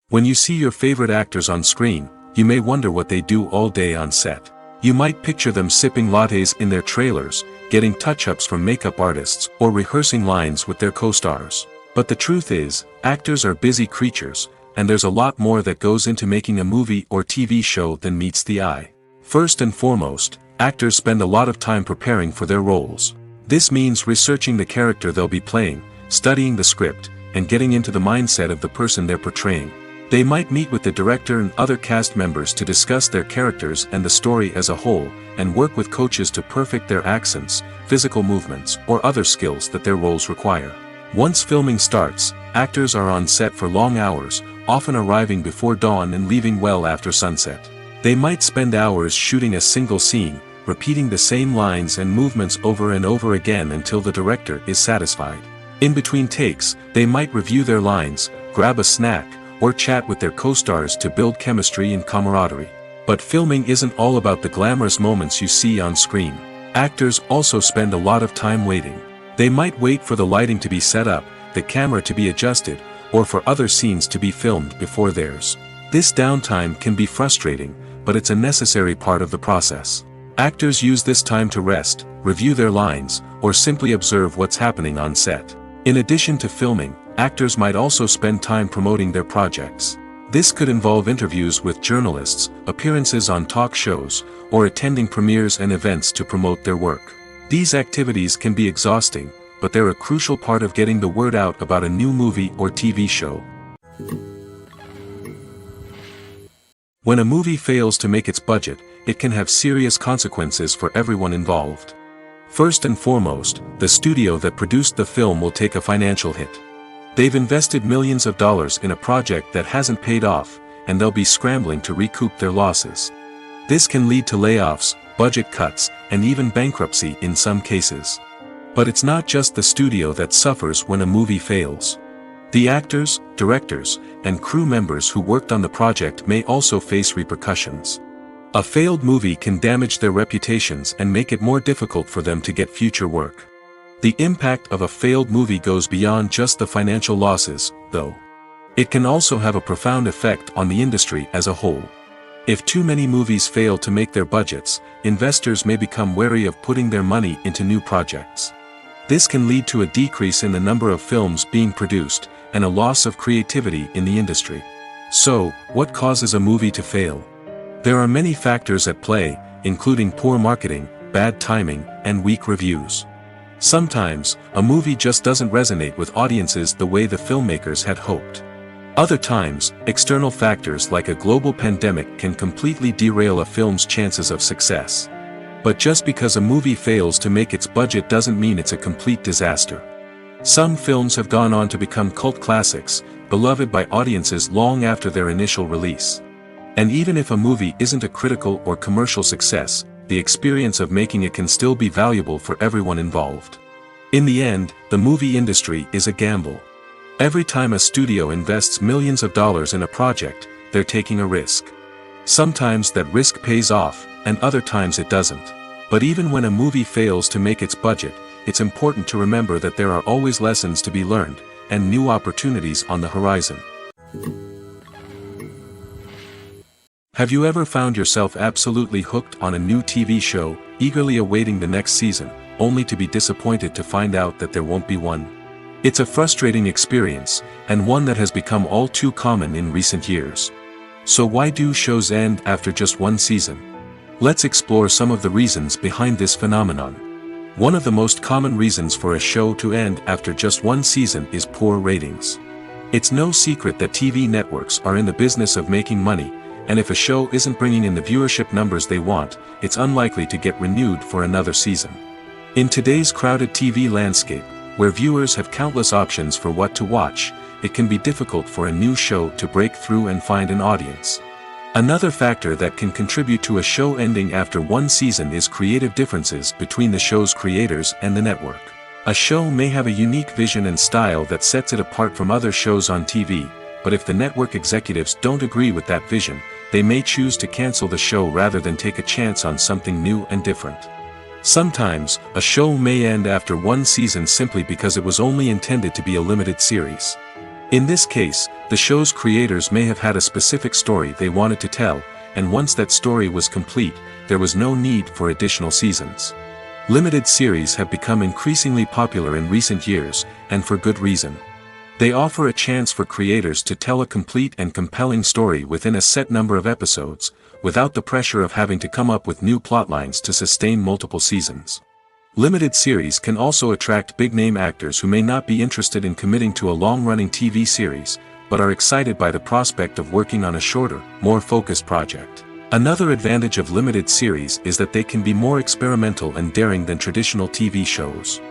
When you see your favorite actors on screen, you may wonder what they do all day on set. You might picture them sipping lattes in their trailers, getting touch-ups from makeup artists, or rehearsing lines with their co-stars. But the truth is, actors are busy creatures, and there's a lot more that goes into making a movie or TV show than meets the eye. First and foremost, actors spend a lot of time preparing for their roles. This means researching the character they'll be playing, studying the script, and getting into the mindset of the person they're portraying. They might meet with the director and other cast members to discuss their characters and the story as a whole, and work with coaches to perfect their accents, physical movements, or other skills that their roles require. Once filming starts, actors are on set for long hours, often arriving before dawn and leaving well after sunset. They might spend hours shooting a single scene, repeating the same lines and movements over and over again until the director is satisfied. In between takes, they might review their lines, grab a snack, or chat with their co-stars to build chemistry and camaraderie. But filming isn't all about the glamorous moments you see on screen. Actors also spend a lot of time waiting. They might wait for the lighting to be set up, the camera to be adjusted, or for other scenes to be filmed before theirs. This downtime can be frustrating, but it's a necessary part of the process. Actors use this time to rest, review their lines, or simply observe what's happening on set. In addition to filming, actors might also spend time promoting their projects. This could involve interviews with journalists, appearances on talk shows, or attending premieres and events to promote their work. These activities can be exhausting, but they're a crucial part of getting the word out about a new movie or TV show. When a movie fails to make its budget, it can have serious consequences for everyone involved. First and foremost, the studio that produced the film will take a financial hit. They've invested millions of dollars in a project that hasn't paid off, and they'll be scrambling to recoup their losses. This can lead to layoffs, budget cuts, and even bankruptcy in some cases. But it's not just the studio that suffers when a movie fails. The actors, directors, and crew members who worked on the project may also face repercussions. A failed movie can damage their reputations and make it more difficult for them to get future work. The impact of a failed movie goes beyond just the financial losses, though. It can also have a profound effect on the industry as a whole. If too many movies fail to make their budgets, investors may become wary of putting their money into new projects. This can lead to a decrease in the number of films being produced, and a loss of creativity in the industry. So, what causes a movie to fail? There are many factors at play, including poor marketing, bad timing, and weak reviews. Sometimes, a movie just doesn't resonate with audiences the way the filmmakers had hoped. Other times, external factors like a global pandemic can completely derail a film's chances of success. But just because a movie fails to make its budget doesn't mean it's a complete disaster. Some films have gone on to become cult classics, beloved by audiences long after their initial release. And even if a movie isn't a critical or commercial success, the experience of making it can still be valuable for everyone involved. In the end, the movie industry is a gamble. Every time a studio invests millions of dollars in a project, they're taking a risk. Sometimes that risk pays off, and other times it doesn't. But even when a movie fails to make its budget, it's important to remember that there are always lessons to be learned, and new opportunities on the horizon. Have you ever found yourself absolutely hooked on a new TV show, eagerly awaiting the next season, only to be disappointed to find out that there won't be one? It's a frustrating experience, and one that has become all too common in recent years. So why do shows end after just one season? Let's explore some of the reasons behind this phenomenon. One of the most common reasons for a show to end after just one season is poor ratings. It's no secret that TV networks are in the business of making money, and if a show isn't bringing in the viewership numbers they want, it's unlikely to get renewed for another season. In today's crowded TV landscape, where viewers have countless options for what to watch, it can be difficult for a new show to break through and find an audience. Another factor that can contribute to a show ending after one season is creative differences between the show's creators and the network. A show may have a unique vision and style that sets it apart from other shows on TV, but if the network executives don't agree with that vision, they may choose to cancel the show rather than take a chance on something new and different. Sometimes, a show may end after one season simply because it was only intended to be a limited series. In this case, the show's creators may have had a specific story they wanted to tell, and once that story was complete, there was no need for additional seasons. Limited series have become increasingly popular in recent years, and for good reason. They offer a chance for creators to tell a complete and compelling story within a set number of episodes, without the pressure of having to come up with new plotlines to sustain multiple seasons. Limited series can also attract big-name actors who may not be interested in committing to a long-running TV series, but are excited by the prospect of working on a shorter, more focused project. Another advantage of limited series is that they can be more experimental and daring than traditional TV shows.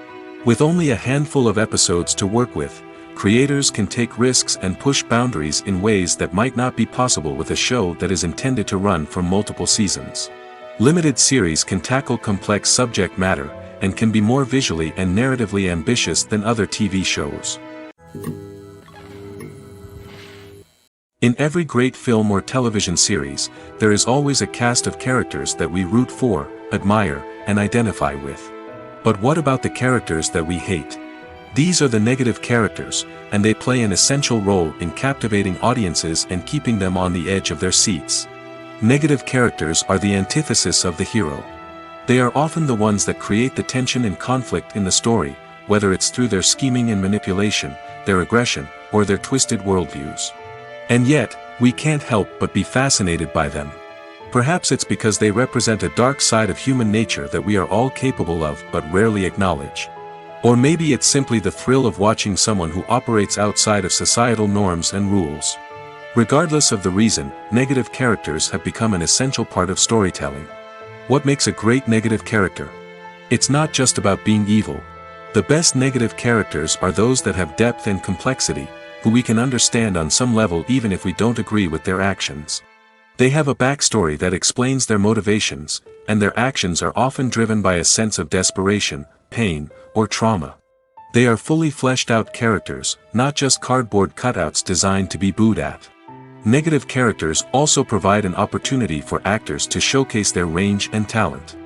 With only a handful of episodes to work with, creators can take risks and push boundaries in ways that might not be possible with a show that is intended to run for multiple seasons. Limited series can tackle complex subject matter, and can be more visually and narratively ambitious than other TV shows. In every great film or television series, there is always a cast of characters that we root for, admire, and identify with. But what about the characters that we hate? These are the negative characters, and they play an essential role in captivating audiences and keeping them on the edge of their seats. Negative characters are the antithesis of the hero. They are often the ones that create the tension and conflict in the story, whether it's through their scheming and manipulation, their aggression, or their twisted worldviews. And yet, we can't help but be fascinated by them. Perhaps it's because they represent a dark side of human nature that we are all capable of but rarely acknowledge. Or maybe it's simply the thrill of watching someone who operates outside of societal norms and rules. Regardless of the reason, negative characters have become an essential part of storytelling. What makes a great negative character? It's not just about being evil. The best negative characters are those that have depth and complexity, who we can understand on some level even if we don't agree with their actions. They have a backstory that explains their motivations, and their actions are often driven by a sense of desperation, pain, or trauma. They are fully fleshed out characters, not just cardboard cutouts designed to be booed at. Negative characters also provide an opportunity for actors to showcase their range and talent.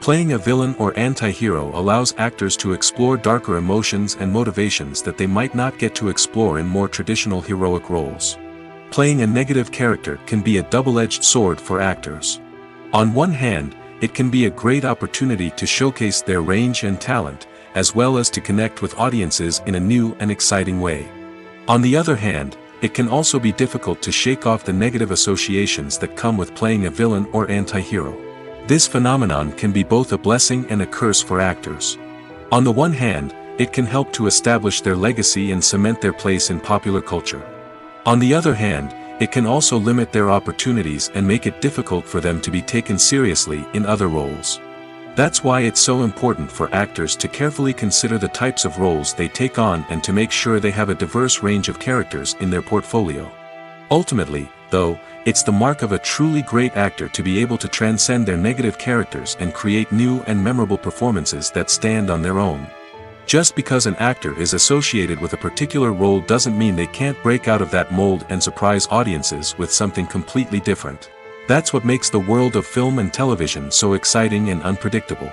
Playing a villain or anti-hero allows actors to explore darker emotions and motivations that they might not get to explore in more traditional heroic roles. Playing a negative character can be a double-edged sword for actors. On one hand, it can be a great opportunity to showcase their range and talent, as well as to connect with audiences in a new and exciting way. On the other hand, it can also be difficult to shake off the negative associations that come with playing a villain or anti-hero. This phenomenon can be both a blessing and a curse for actors. On the one hand, it can help to establish their legacy and cement their place in popular culture. On the other hand, it can also limit their opportunities and make it difficult for them to be taken seriously in other roles. That's why it's so important for actors to carefully consider the types of roles they take on and to make sure they have a diverse range of characters in their portfolio. Ultimately, though, it's the mark of a truly great actor to be able to transcend their negative characters and create new and memorable performances that stand on their own. Just because an actor is associated with a particular role doesn't mean they can't break out of that mold and surprise audiences with something completely different. That's what makes the world of film and television so exciting and unpredictable.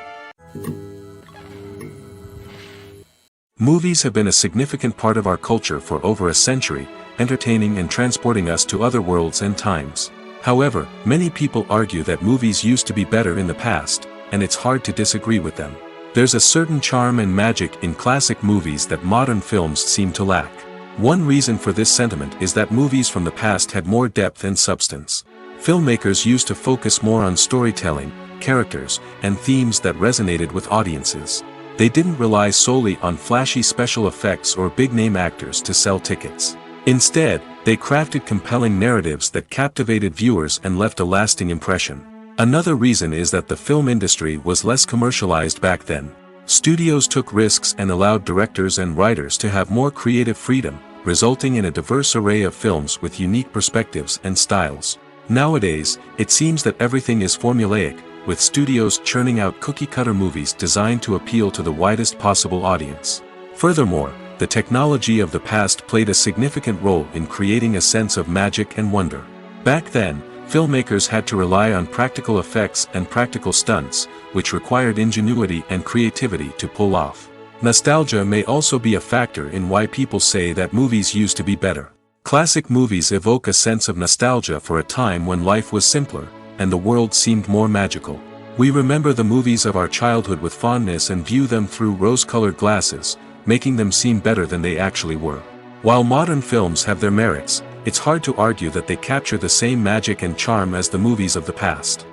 Movies have been a significant part of our culture for over a century, entertaining and transporting us to other worlds and times. However, many people argue that movies used to be better in the past, and it's hard to disagree with them. There's a certain charm and magic in classic movies that modern films seem to lack. One reason for this sentiment is that movies from the past had more depth and substance. Filmmakers used to focus more on storytelling, characters, and themes that resonated with audiences. They didn't rely solely on flashy special effects or big-name actors to sell tickets. Instead, they crafted compelling narratives that captivated viewers and left a lasting impression. Another reason is that the film industry was less commercialized back then. Studios took risks and allowed directors and writers to have more creative freedom, resulting in a diverse array of films with unique perspectives and styles. Nowadays, it seems that everything is formulaic, with studios churning out cookie-cutter movies designed to appeal to the widest possible audience. Furthermore, the technology of the past played a significant role in creating a sense of magic and wonder. Back then, filmmakers had to rely on practical effects and practical stunts, which required ingenuity and creativity to pull off. Nostalgia may also be a factor in why people say that movies used to be better. Classic movies evoke a sense of nostalgia for a time when life was simpler, and the world seemed more magical. We remember the movies of our childhood with fondness and view them through rose-colored glasses, making them seem better than they actually were. While modern films have their merits, it's hard to argue that they capture the same magic and charm as the movies of the past.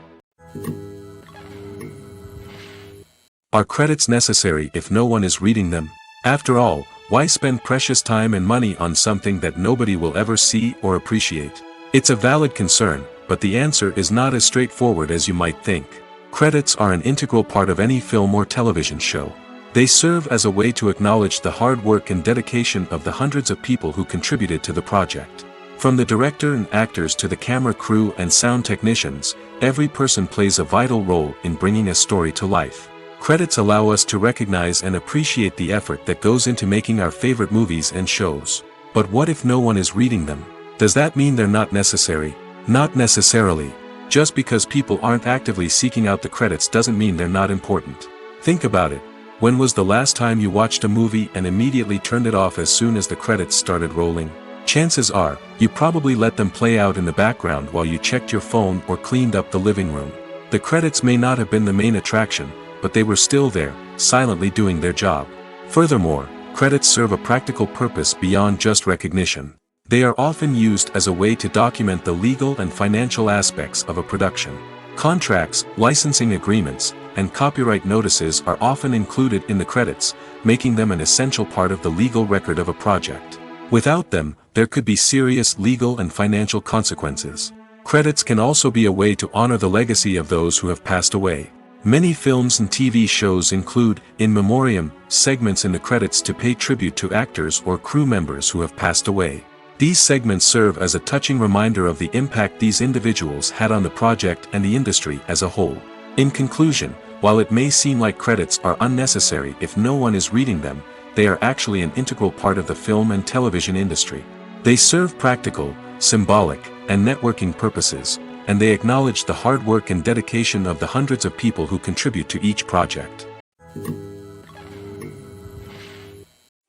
Are credits necessary if no one is reading them? After all, why spend precious time and money on something that nobody will ever see or appreciate? It's a valid concern, but the answer is not as straightforward as you might think. Credits are an integral part of any film or television show. They serve as a way to acknowledge the hard work and dedication of the hundreds of people who contributed to the project. From the director and actors to the camera crew and sound technicians, every person plays a vital role in bringing a story to life. Credits allow us to recognize and appreciate the effort that goes into making our favorite movies and shows. But what if no one is reading them? Does that mean they're not necessary? Not necessarily. Just because people aren't actively seeking out the credits doesn't mean they're not important. Think about it. When was the last time you watched a movie and immediately turned it off as soon as the credits started rolling? Chances are, you probably let them play out in the background while you checked your phone or cleaned up the living room. The credits may not have been the main attraction, but they were still there, silently doing their job. Furthermore, credits serve a practical purpose beyond just recognition. They are often used as a way to document the legal and financial aspects of a production. Contracts, licensing agreements, and copyright notices are often included in the credits, making them an essential part of the legal record of a project. Without them, there could be serious legal and financial consequences. Credits can also be a way to honor the legacy of those who have passed away. Many films and TV shows include, in memoriam, segments in the credits to pay tribute to actors or crew members who have passed away. These segments serve as a touching reminder of the impact these individuals had on the project and the industry as a whole. In conclusion, while it may seem like credits are unnecessary if no one is reading them, they are actually an integral part of the film and television industry. They serve practical, symbolic, and networking purposes, and they acknowledge the hard work and dedication of the hundreds of people who contribute to each project.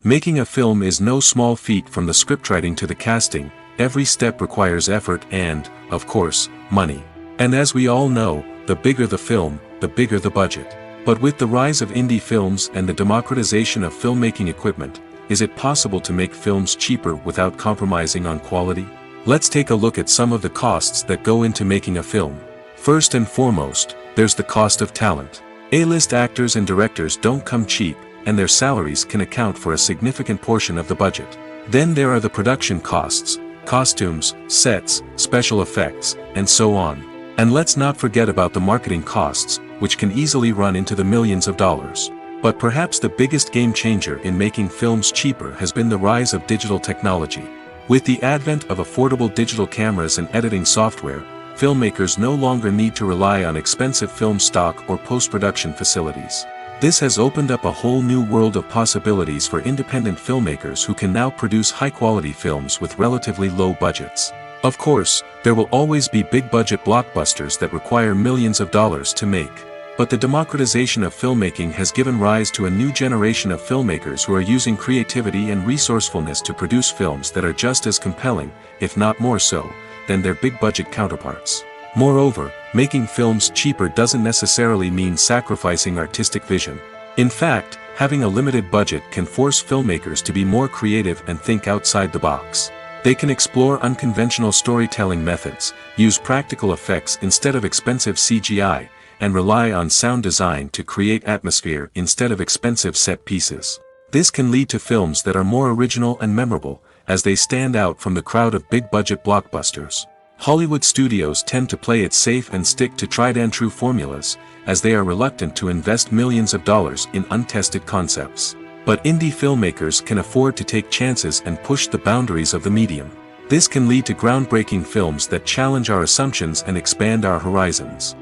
Making a film is no small feat. From the scriptwriting to the casting, every step requires effort and, of course, money. And as we all know, the bigger the film, the bigger the budget. But with the rise of indie films and the democratization of filmmaking equipment, is it possible to make films cheaper without compromising on quality? Let's take a look at some of the costs that go into making a film. First and foremost, there's the cost of talent. A-list actors and directors don't come cheap, and their salaries can account for a significant portion of the budget. Then there are the production costs, costumes, sets, special effects, and so on. And let's not forget about the marketing costs, which can easily run into the millions of dollars. But perhaps the biggest game changer in making films cheaper has been the rise of digital technology. With the advent of affordable digital cameras and editing software, filmmakers no longer need to rely on expensive film stock or post-production facilities. This has opened up a whole new world of possibilities for independent filmmakers who can now produce high-quality films with relatively low budgets. Of course, there will always be big-budget blockbusters that require millions of dollars to make. But the democratization of filmmaking has given rise to a new generation of filmmakers who are using creativity and resourcefulness to produce films that are just as compelling, if not more so, than their big-budget counterparts. Moreover, making films cheaper doesn't necessarily mean sacrificing artistic vision. In fact, having a limited budget can force filmmakers to be more creative and think outside the box. They can explore unconventional storytelling methods, use practical effects instead of expensive CGI, and rely on sound design to create atmosphere instead of expensive set pieces. This can lead to films that are more original and memorable, as they stand out from the crowd of big-budget blockbusters. Hollywood studios tend to play it safe and stick to tried-and-true formulas, as they are reluctant to invest millions of dollars in untested concepts. But indie filmmakers can afford to take chances and push the boundaries of the medium. This can lead to groundbreaking films that challenge our assumptions and expand our horizons.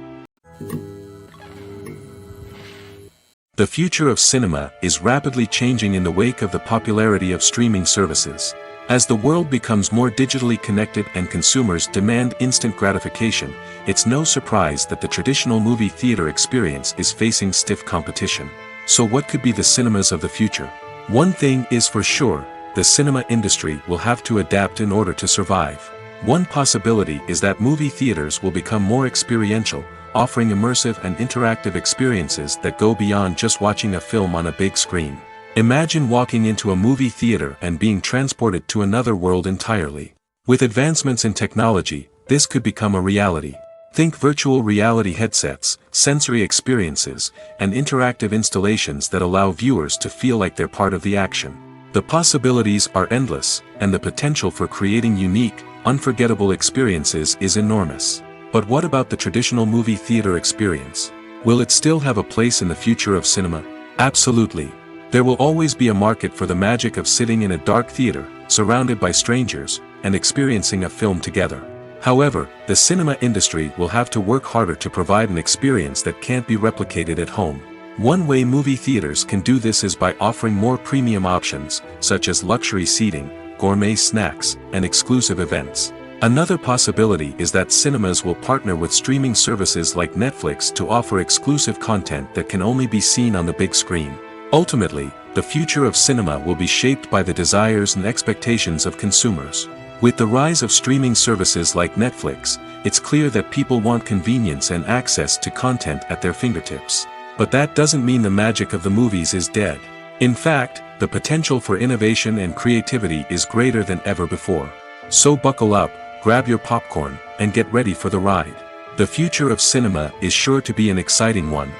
The future of cinema is rapidly changing in the wake of the popularity of streaming services. As the world becomes more digitally connected and consumers demand instant gratification, it's no surprise that the traditional movie theater experience is facing stiff competition. So what could be the cinemas of the future? One thing is for sure, the cinema industry will have to adapt in order to survive. One possibility is that movie theaters will become more experiential, offering immersive and interactive experiences that go beyond just watching a film on a big screen. Imagine walking into a movie theater and being transported to another world entirely. With advancements in technology, this could become a reality. Think virtual reality headsets, sensory experiences, and interactive installations that allow viewers to feel like they're part of the action. The possibilities are endless, and the potential for creating unique, unforgettable experiences is enormous. But what about the traditional movie theater experience? Will it still have a place in the future of cinema? Absolutely. There will always be a market for the magic of sitting in a dark theater, surrounded by strangers, and experiencing a film together. However, the cinema industry will have to work harder to provide an experience that can't be replicated at home. One way movie theaters can do this is by offering more premium options, such as luxury seating, gourmet snacks, and exclusive events. Another possibility is that cinemas will partner with streaming services like Netflix to offer exclusive content that can only be seen on the big screen. Ultimately, the future of cinema will be shaped by the desires and expectations of consumers. With the rise of streaming services like Netflix, it's clear that people want convenience and access to content at their fingertips. But that doesn't mean the magic of the movies is dead. In fact, the potential for innovation and creativity is greater than ever before. So buckle up, grab your popcorn, and get ready for the ride. The future of cinema is sure to be an exciting one.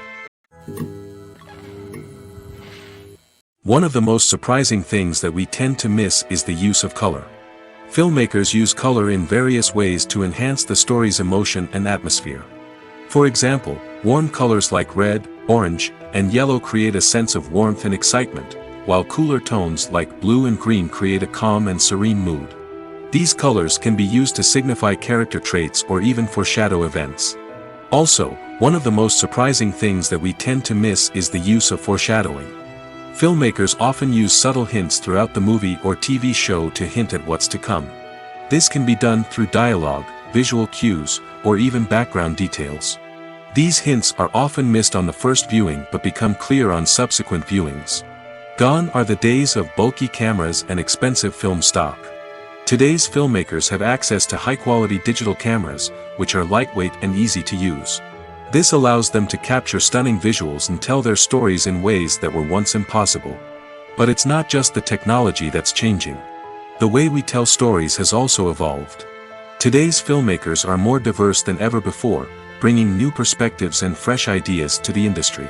One of the most surprising things that we tend to miss is the use of color. Filmmakers use color in various ways to enhance the story's emotion and atmosphere. For example, warm colors like red, orange, and yellow create a sense of warmth and excitement, while cooler tones like blue and green create a calm and serene mood. These colors can be used to signify character traits or even foreshadow events. Also, one of the most surprising things that we tend to miss is the use of foreshadowing. Filmmakers often use subtle hints throughout the movie or TV show to hint at what's to come. This can be done through dialogue, visual cues, or even background details. These hints are often missed on the first viewing but become clear on subsequent viewings. Gone are the days of bulky cameras and expensive film stock. Today's filmmakers have access to high-quality digital cameras, which are lightweight and easy to use. This allows them to capture stunning visuals and tell their stories in ways that were once impossible. But it's not just the technology that's changing. The way we tell stories has also evolved. Today's filmmakers are more diverse than ever before, bringing new perspectives and fresh ideas to the industry.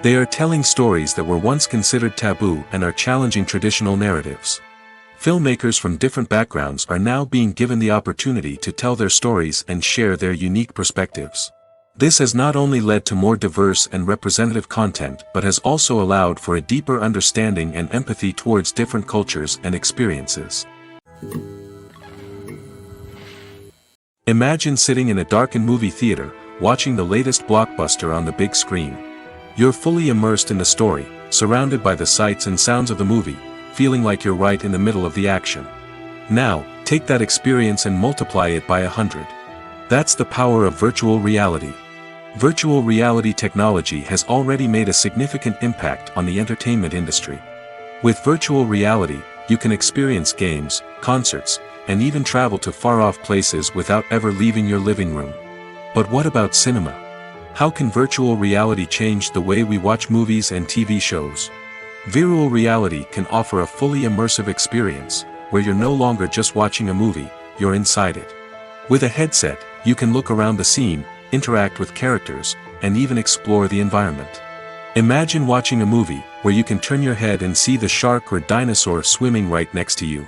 They are telling stories that were once considered taboo and are challenging traditional narratives. Filmmakers from different backgrounds are now being given the opportunity to tell their stories and share their unique perspectives. This has not only led to more diverse and representative content but has also allowed for a deeper understanding and empathy towards different cultures and experiences. Imagine sitting in a darkened movie theater, watching the latest blockbuster on the big screen. You're fully immersed in the story, surrounded by the sights and sounds of the movie, feeling like you're right in the middle of the action. Now, take that experience and multiply it by 100. That's the power of virtual reality. Virtual reality technology has already made a significant impact on the entertainment industry. With virtual reality, you can experience games, concerts, and even travel to far-off places without ever leaving your living room. But what about cinema? How can virtual reality change the way we watch movies and TV shows? Virtual reality can offer a fully immersive experience, where you're no longer just watching a movie, you're inside it. With a headset, you can look around the scene, interact with characters, and even explore the environment. Imagine watching a movie where you can turn your head and see the shark or dinosaur swimming right next to you.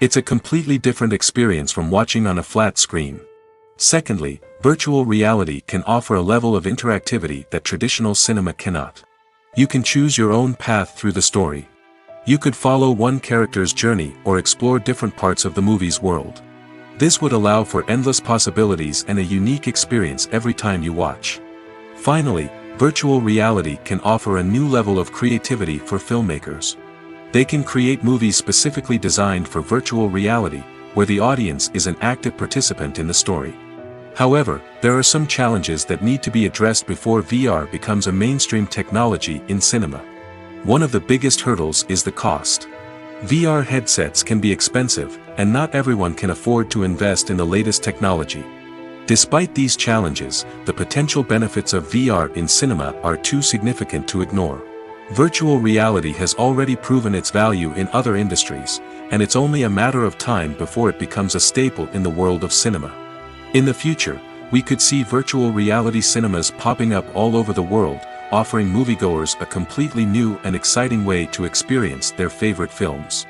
It's a completely different experience from watching on a flat screen. Secondly, virtual reality can offer a level of interactivity that traditional cinema cannot. You can choose your own path through the story. You could follow one character's journey or explore different parts of the movie's world. This would allow for endless possibilities and a unique experience every time you watch. Finally, virtual reality can offer a new level of creativity for filmmakers. They can create movies specifically designed for virtual reality, where the audience is an active participant in the story. However, there are some challenges that need to be addressed before VR becomes a mainstream technology in cinema. One of the biggest hurdles is the cost. VR headsets can be expensive, and not everyone can afford to invest in the latest technology. Despite these challenges, the potential benefits of VR in cinema are too significant to ignore. Virtual reality has already proven its value in other industries, and it's only a matter of time before it becomes a staple in the world of cinema. In the future, we could see virtual reality cinemas popping up all over the world, offering moviegoers a completely new and exciting way to experience their favorite films.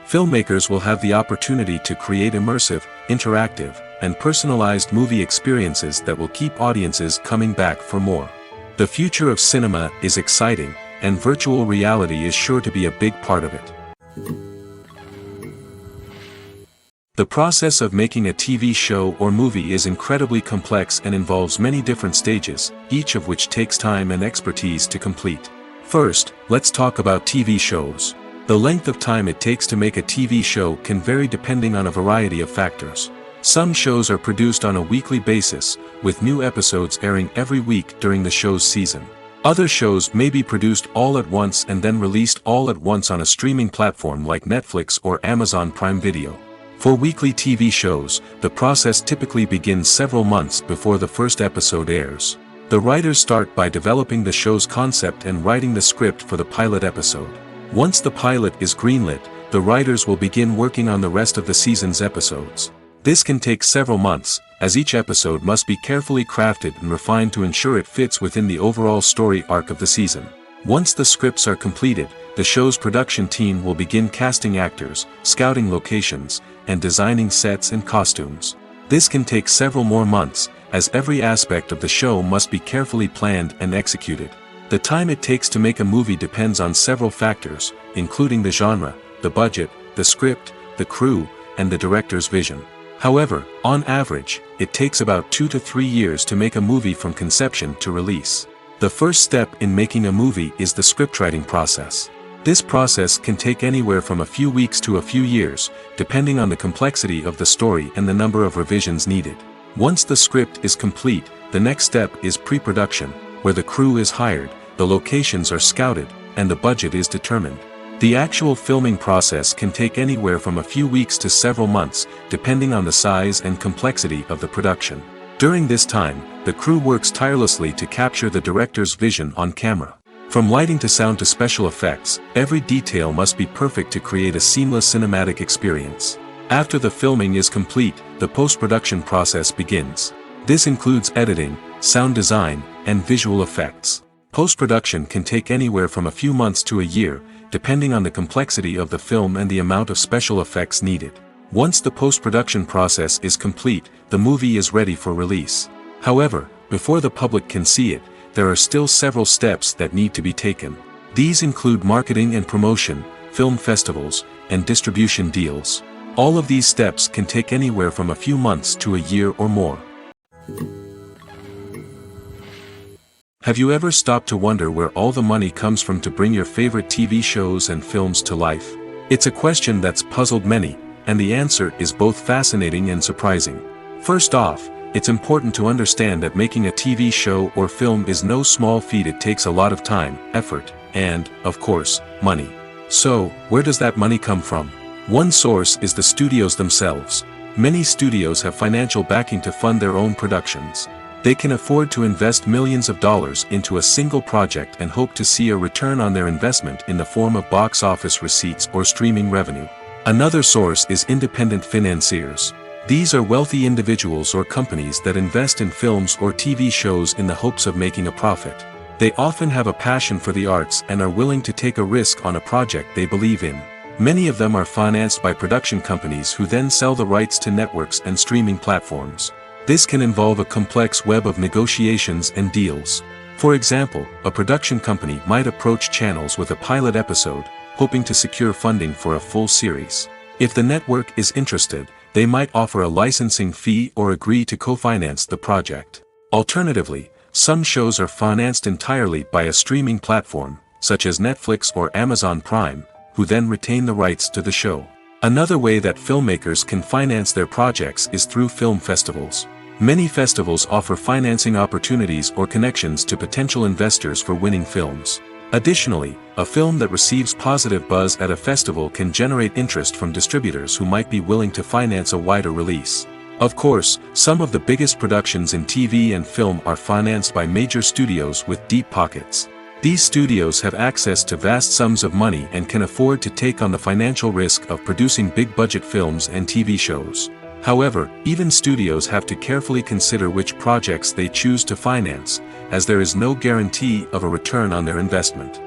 Filmmakers will have the opportunity to create immersive, interactive, and personalized movie experiences that will keep audiences coming back for more. The future of cinema is exciting, and virtual reality is sure to be a big part of it. The process of making a TV show or movie is incredibly complex and involves many different stages, each of which takes time and expertise to complete. First, let's talk about TV shows. The length of time it takes to make a TV show can vary depending on a variety of factors. Some shows are produced on a weekly basis, with new episodes airing every week during the show's season. Other shows may be produced all at once and then released all at once on a streaming platform like Netflix or Amazon Prime Video. For weekly TV shows, the process typically begins several months before the first episode airs. The writers start by developing the show's concept and writing the script for the pilot episode. Once the pilot is greenlit, the writers will begin working on the rest of the season's episodes. This can take several months, as each episode must be carefully crafted and refined to ensure it fits within the overall story arc of the season. Once the scripts are completed, the show's production team will begin casting actors, scouting locations, and designing sets and costumes. This can take several more months, as every aspect of the show must be carefully planned and executed. The time it takes to make a movie depends on several factors, including the genre, the budget, the script, the crew, and the director's vision. However, on average, it takes about 2 to 3 years to make a movie from conception to release. The first step in making a movie is the scriptwriting process. This process can take anywhere from a few weeks to a few years, depending on the complexity of the story and the number of revisions needed. Once the script is complete, the next step is pre-production, where the crew is hired, the locations are scouted, and the budget is determined. The actual filming process can take anywhere from a few weeks to several months, depending on the size and complexity of the production. During this time, the crew works tirelessly to capture the director's vision on camera. From lighting to sound to special effects, every detail must be perfect to create a seamless cinematic experience. After the filming is complete, the post-production process begins. This includes editing, sound design, and visual effects. Post-production can take anywhere from a few months to a year, depending on the complexity of the film and the amount of special effects needed. Once the post-production process is complete, the movie is ready for release. However, before the public can see it, there are still several steps that need to be taken. These include marketing and promotion, film festivals, and distribution deals. All of these steps can take anywhere from a few months to a year or more. Have you ever stopped to wonder where all the money comes from to bring your favorite TV shows and films to life? It's a question that's puzzled many, and the answer is both fascinating and surprising. First off, it's important to understand that making a TV show or film is no small feat. It takes a lot of time, effort, and, of course, money. So, where does that money come from? One source is the studios themselves. Many studios have financial backing to fund their own productions. They can afford to invest millions of dollars into a single project and hope to see a return on their investment in the form of box office receipts or streaming revenue. Another source is independent financiers. These are wealthy individuals or companies that invest in films or TV shows in the hopes of making a profit. They often have a passion for the arts and are willing to take a risk on a project they believe in. Many of them are financed by production companies who then sell the rights to networks and streaming platforms. This can involve a complex web of negotiations and deals. For example, a production company might approach channels with a pilot episode, hoping to secure funding for a full series. If the network is interested, they might offer a licensing fee or agree to co-finance the project. Alternatively, some shows are financed entirely by a streaming platform, such as Netflix or Amazon Prime, who then retain the rights to the show. Another way that filmmakers can finance their projects is through film festivals. Many festivals offer financing opportunities or connections to potential investors for winning films. Additionally, a film that receives positive buzz at a festival can generate interest from distributors who might be willing to finance a wider release. Of course, some of the biggest productions in TV and film are financed by major studios with deep pockets. These studios have access to vast sums of money and can afford to take on the financial risk of producing big-budget films and TV shows. However, even studios have to carefully consider which projects they choose to finance, as there is no guarantee of a return on their investment.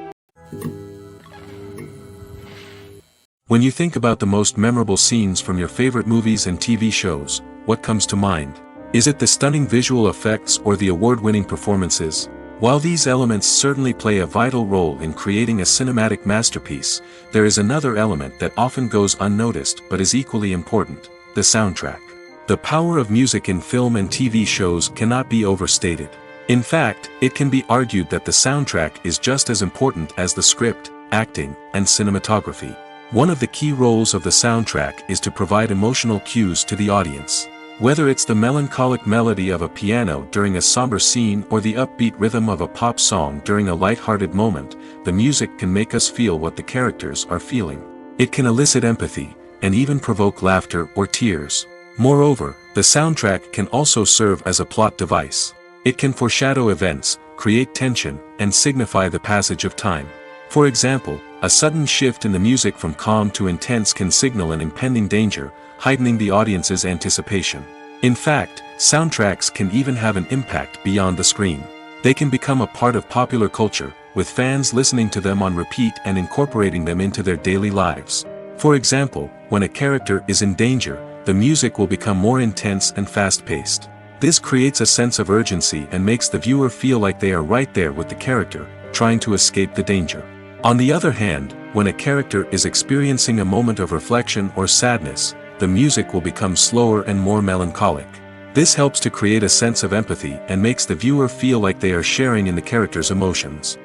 When you think about the most memorable scenes from your favorite movies and TV shows, what comes to mind? Is it the stunning visual effects or the award-winning performances? While these elements certainly play a vital role in creating a cinematic masterpiece, there is another element that often goes unnoticed but is equally important: the soundtrack. The power of music in film and TV shows cannot be overstated. In fact, it can be argued that the soundtrack is just as important as the script, acting, and cinematography. One of the key roles of the soundtrack is to provide emotional cues to the audience. Whether it's the melancholic melody of a piano during a somber scene or the upbeat rhythm of a pop song during a light-hearted moment, the music can make us feel what the characters are feeling. It can elicit empathy, and even provoke laughter or tears. Moreover, the soundtrack can also serve as a plot device. It can foreshadow events, create tension, and signify the passage of time. For example, a sudden shift in the music from calm to intense can signal an impending danger, heightening the audience's anticipation. In fact, soundtracks can even have an impact beyond the screen. They can become a part of popular culture, with fans listening to them on repeat and incorporating them into their daily lives. For example, when a character is in danger, the music will become more intense and fast-paced. This creates a sense of urgency and makes the viewer feel like they are right there with the character, trying to escape the danger. On the other hand, when a character is experiencing a moment of reflection or sadness, the music will become slower and more melancholic. This helps to create a sense of empathy and makes the viewer feel like they are sharing in the character's emotions.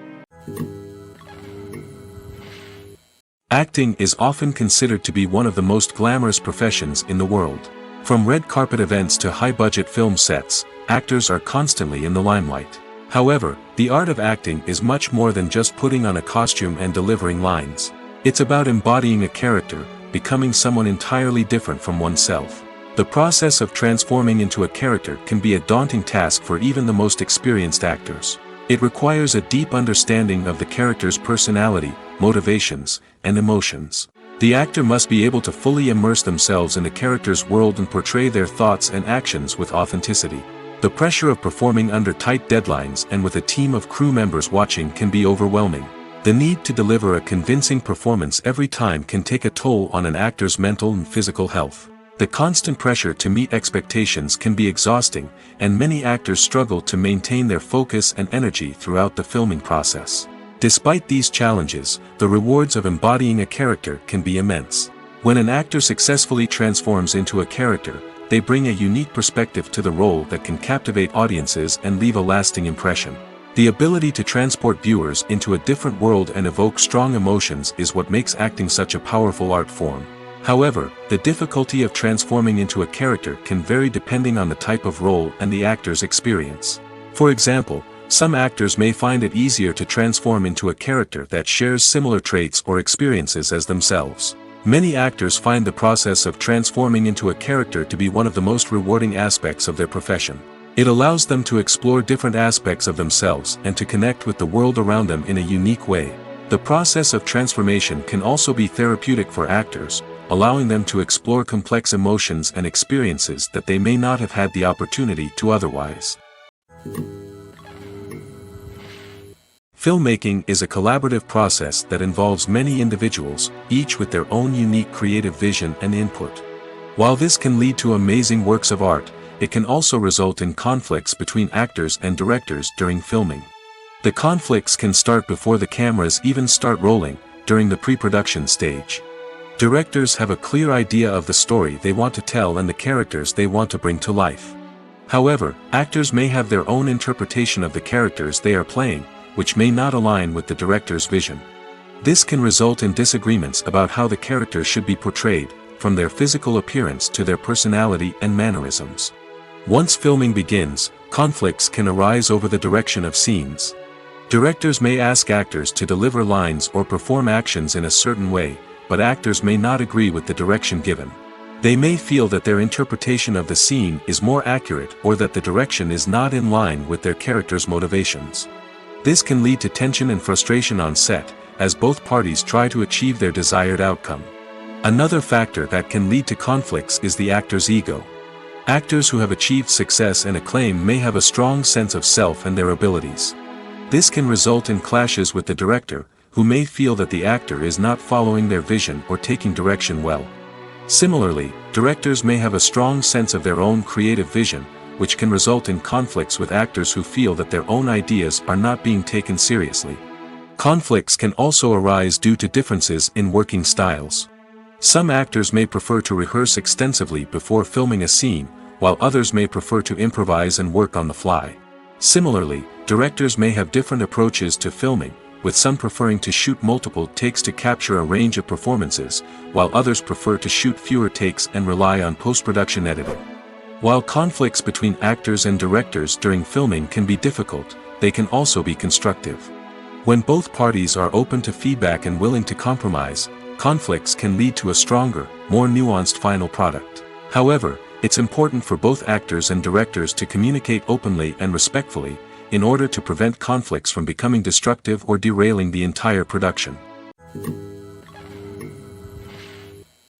Acting is often considered to be one of the most glamorous professions in the world. From red carpet events to high-budget film sets, actors are constantly in the limelight. However, the art of acting is much more than just putting on a costume and delivering lines. It's about embodying a character, becoming someone entirely different from oneself. The process of transforming into a character can be a daunting task for even the most experienced actors. It requires a deep understanding of the character's personality, motivations, and emotions. The actor must be able to fully immerse themselves in the character's world and portray their thoughts and actions with authenticity. The pressure of performing under tight deadlines and with a team of crew members watching can be overwhelming. The need to deliver a convincing performance every time can take a toll on an actor's mental and physical health. The constant pressure to meet expectations can be exhausting, and many actors struggle to maintain their focus and energy throughout the filming process. Despite these challenges, the rewards of embodying a character can be immense. When an actor successfully transforms into a character, they bring a unique perspective to the role that can captivate audiences and leave a lasting impression. The ability to transport viewers into a different world and evoke strong emotions is what makes acting such a powerful art form. However, the difficulty of transforming into a character can vary depending on the type of role and the actor's experience. For example, some actors may find it easier to transform into a character that shares similar traits or experiences as themselves. Many actors find the process of transforming into a character to be one of the most rewarding aspects of their profession. It allows them to explore different aspects of themselves and to connect with the world around them in a unique way. The process of transformation can also be therapeutic for actors, allowing them to explore complex emotions and experiences that they may not have had the opportunity to otherwise. Filmmaking is a collaborative process that involves many individuals, each with their own unique creative vision and input. While this can lead to amazing works of art, it can also result in conflicts between actors and directors during filming. The conflicts can start before the cameras even start rolling, during the pre-production stage. Directors have a clear idea of the story they want to tell and the characters they want to bring to life. However, actors may have their own interpretation of the characters they are playing, which may not align with the director's vision. This can result in disagreements about how the character should be portrayed, from their physical appearance to their personality and mannerisms. Once filming begins, conflicts can arise over the direction of scenes. Directors may ask actors to deliver lines or perform actions in a certain way, but actors may not agree with the direction given. They may feel that their interpretation of the scene is more accurate or that the direction is not in line with their character's motivations. This can lead to tension and frustration on set, as both parties try to achieve their desired outcome. Another factor that can lead to conflicts is the actor's ego. Actors who have achieved success and acclaim may have a strong sense of self and their abilities. This can result in clashes with the director, who may feel that the actor is not following their vision or taking direction well. Similarly, directors may have a strong sense of their own creative vision, which can result in conflicts with actors who feel that their own ideas are not being taken seriously. Conflicts can also arise due to differences in working styles. Some actors may prefer to rehearse extensively before filming a scene, while others may prefer to improvise and work on the fly. Similarly, directors may have different approaches to filming, with some preferring to shoot multiple takes to capture a range of performances, while others prefer to shoot fewer takes and rely on post-production editing. While conflicts between actors and directors during filming can be difficult, they can also be constructive. When both parties are open to feedback and willing to compromise, conflicts can lead to a stronger, more nuanced final product. However, it's important for both actors and directors to communicate openly and respectfully, in order to prevent conflicts from becoming destructive or derailing the entire production.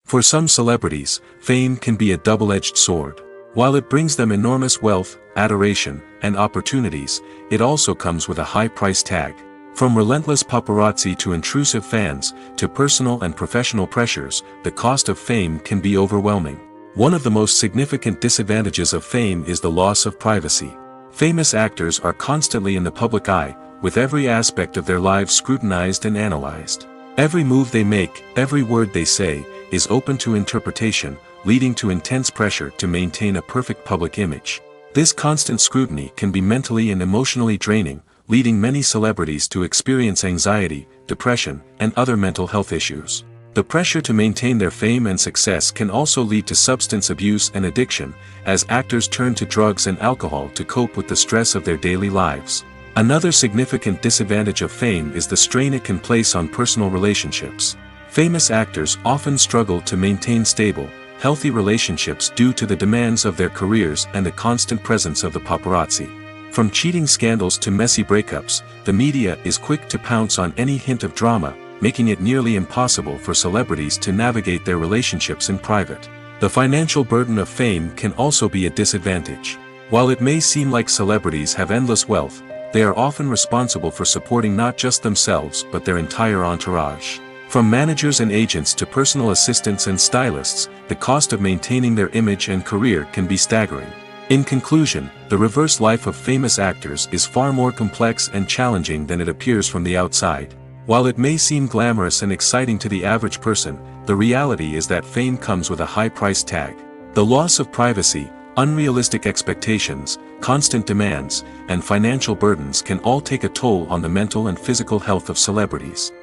For some celebrities, fame can be a double-edged sword. While it brings them enormous wealth, adoration, and opportunities, it also comes with a high price tag. From relentless paparazzi to intrusive fans, to personal and professional pressures, the cost of fame can be overwhelming. One of the most significant disadvantages of fame is the loss of privacy. Famous actors are constantly in the public eye, with every aspect of their lives scrutinized and analyzed. Every move they make, every word they say, is open to interpretation, leading to intense pressure to maintain a perfect public image. This constant scrutiny can be mentally and emotionally draining, leading many celebrities to experience anxiety, depression, and other mental health issues. The pressure to maintain their fame and success can also lead to substance abuse and addiction, as actors turn to drugs and alcohol to cope with the stress of their daily lives. Another significant disadvantage of fame is the strain it can place on personal relationships. Famous actors often struggle to maintain stable, healthy relationships due to the demands of their careers and the constant presence of the paparazzi. From cheating scandals to messy breakups, the media is quick to pounce on any hint of drama, making it nearly impossible for celebrities to navigate their relationships in private. The financial burden of fame can also be a disadvantage. While it may seem like celebrities have endless wealth, they are often responsible for supporting not just themselves but their entire entourage. From managers and agents to personal assistants and stylists, the cost of maintaining their image and career can be staggering. In conclusion, the reverse life of famous actors is far more complex and challenging than it appears from the outside. While it may seem glamorous and exciting to the average person, the reality is that fame comes with a high price tag. The loss of privacy, unrealistic expectations, constant demands, and financial burdens can all take a toll on the mental and physical health of celebrities.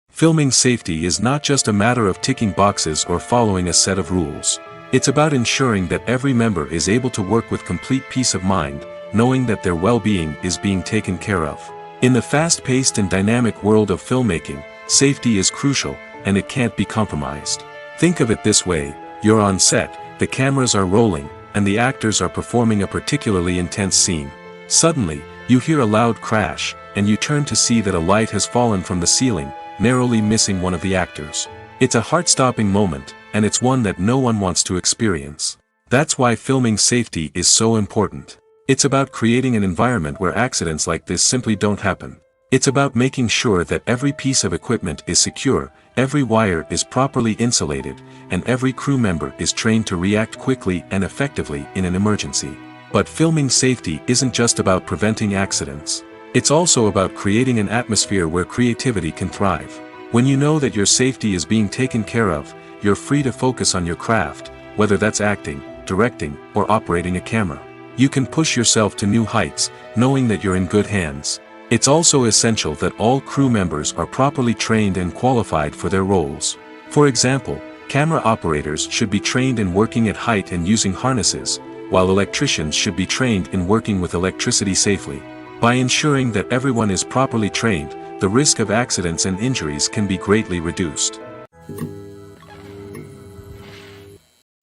Filming safety is not just a matter of ticking boxes or following a set of rules. It's about ensuring that every member is able to work with complete peace of mind, knowing that their well-being is being taken care of. In the fast-paced and dynamic world of filmmaking, safety is crucial, and it can't be compromised. Think of it this way: you're on set, the cameras are rolling, and the actors are performing a particularly intense scene. Suddenly, you hear a loud crash, and you turn to see that a light has fallen from the ceiling, narrowly missing one of the actors. It's a heart-stopping moment, and it's one that no one wants to experience. That's why filming safety is so important. It's about creating an environment where accidents like this simply don't happen. It's about making sure that every piece of equipment is secure, every wire is properly insulated, and every crew member is trained to react quickly and effectively in an emergency. But filming safety isn't just about preventing accidents. It's also about creating an atmosphere where creativity can thrive. When you know that your safety is being taken care of, you're free to focus on your craft, whether that's acting, directing, or operating a camera. You can push yourself to new heights, knowing that you're in good hands. It's also essential that all crew members are properly trained and qualified for their roles. For example, camera operators should be trained in working at height and using harnesses, while electricians should be trained in working with electricity safely. By ensuring that everyone is properly trained, the risk of accidents and injuries can be greatly reduced.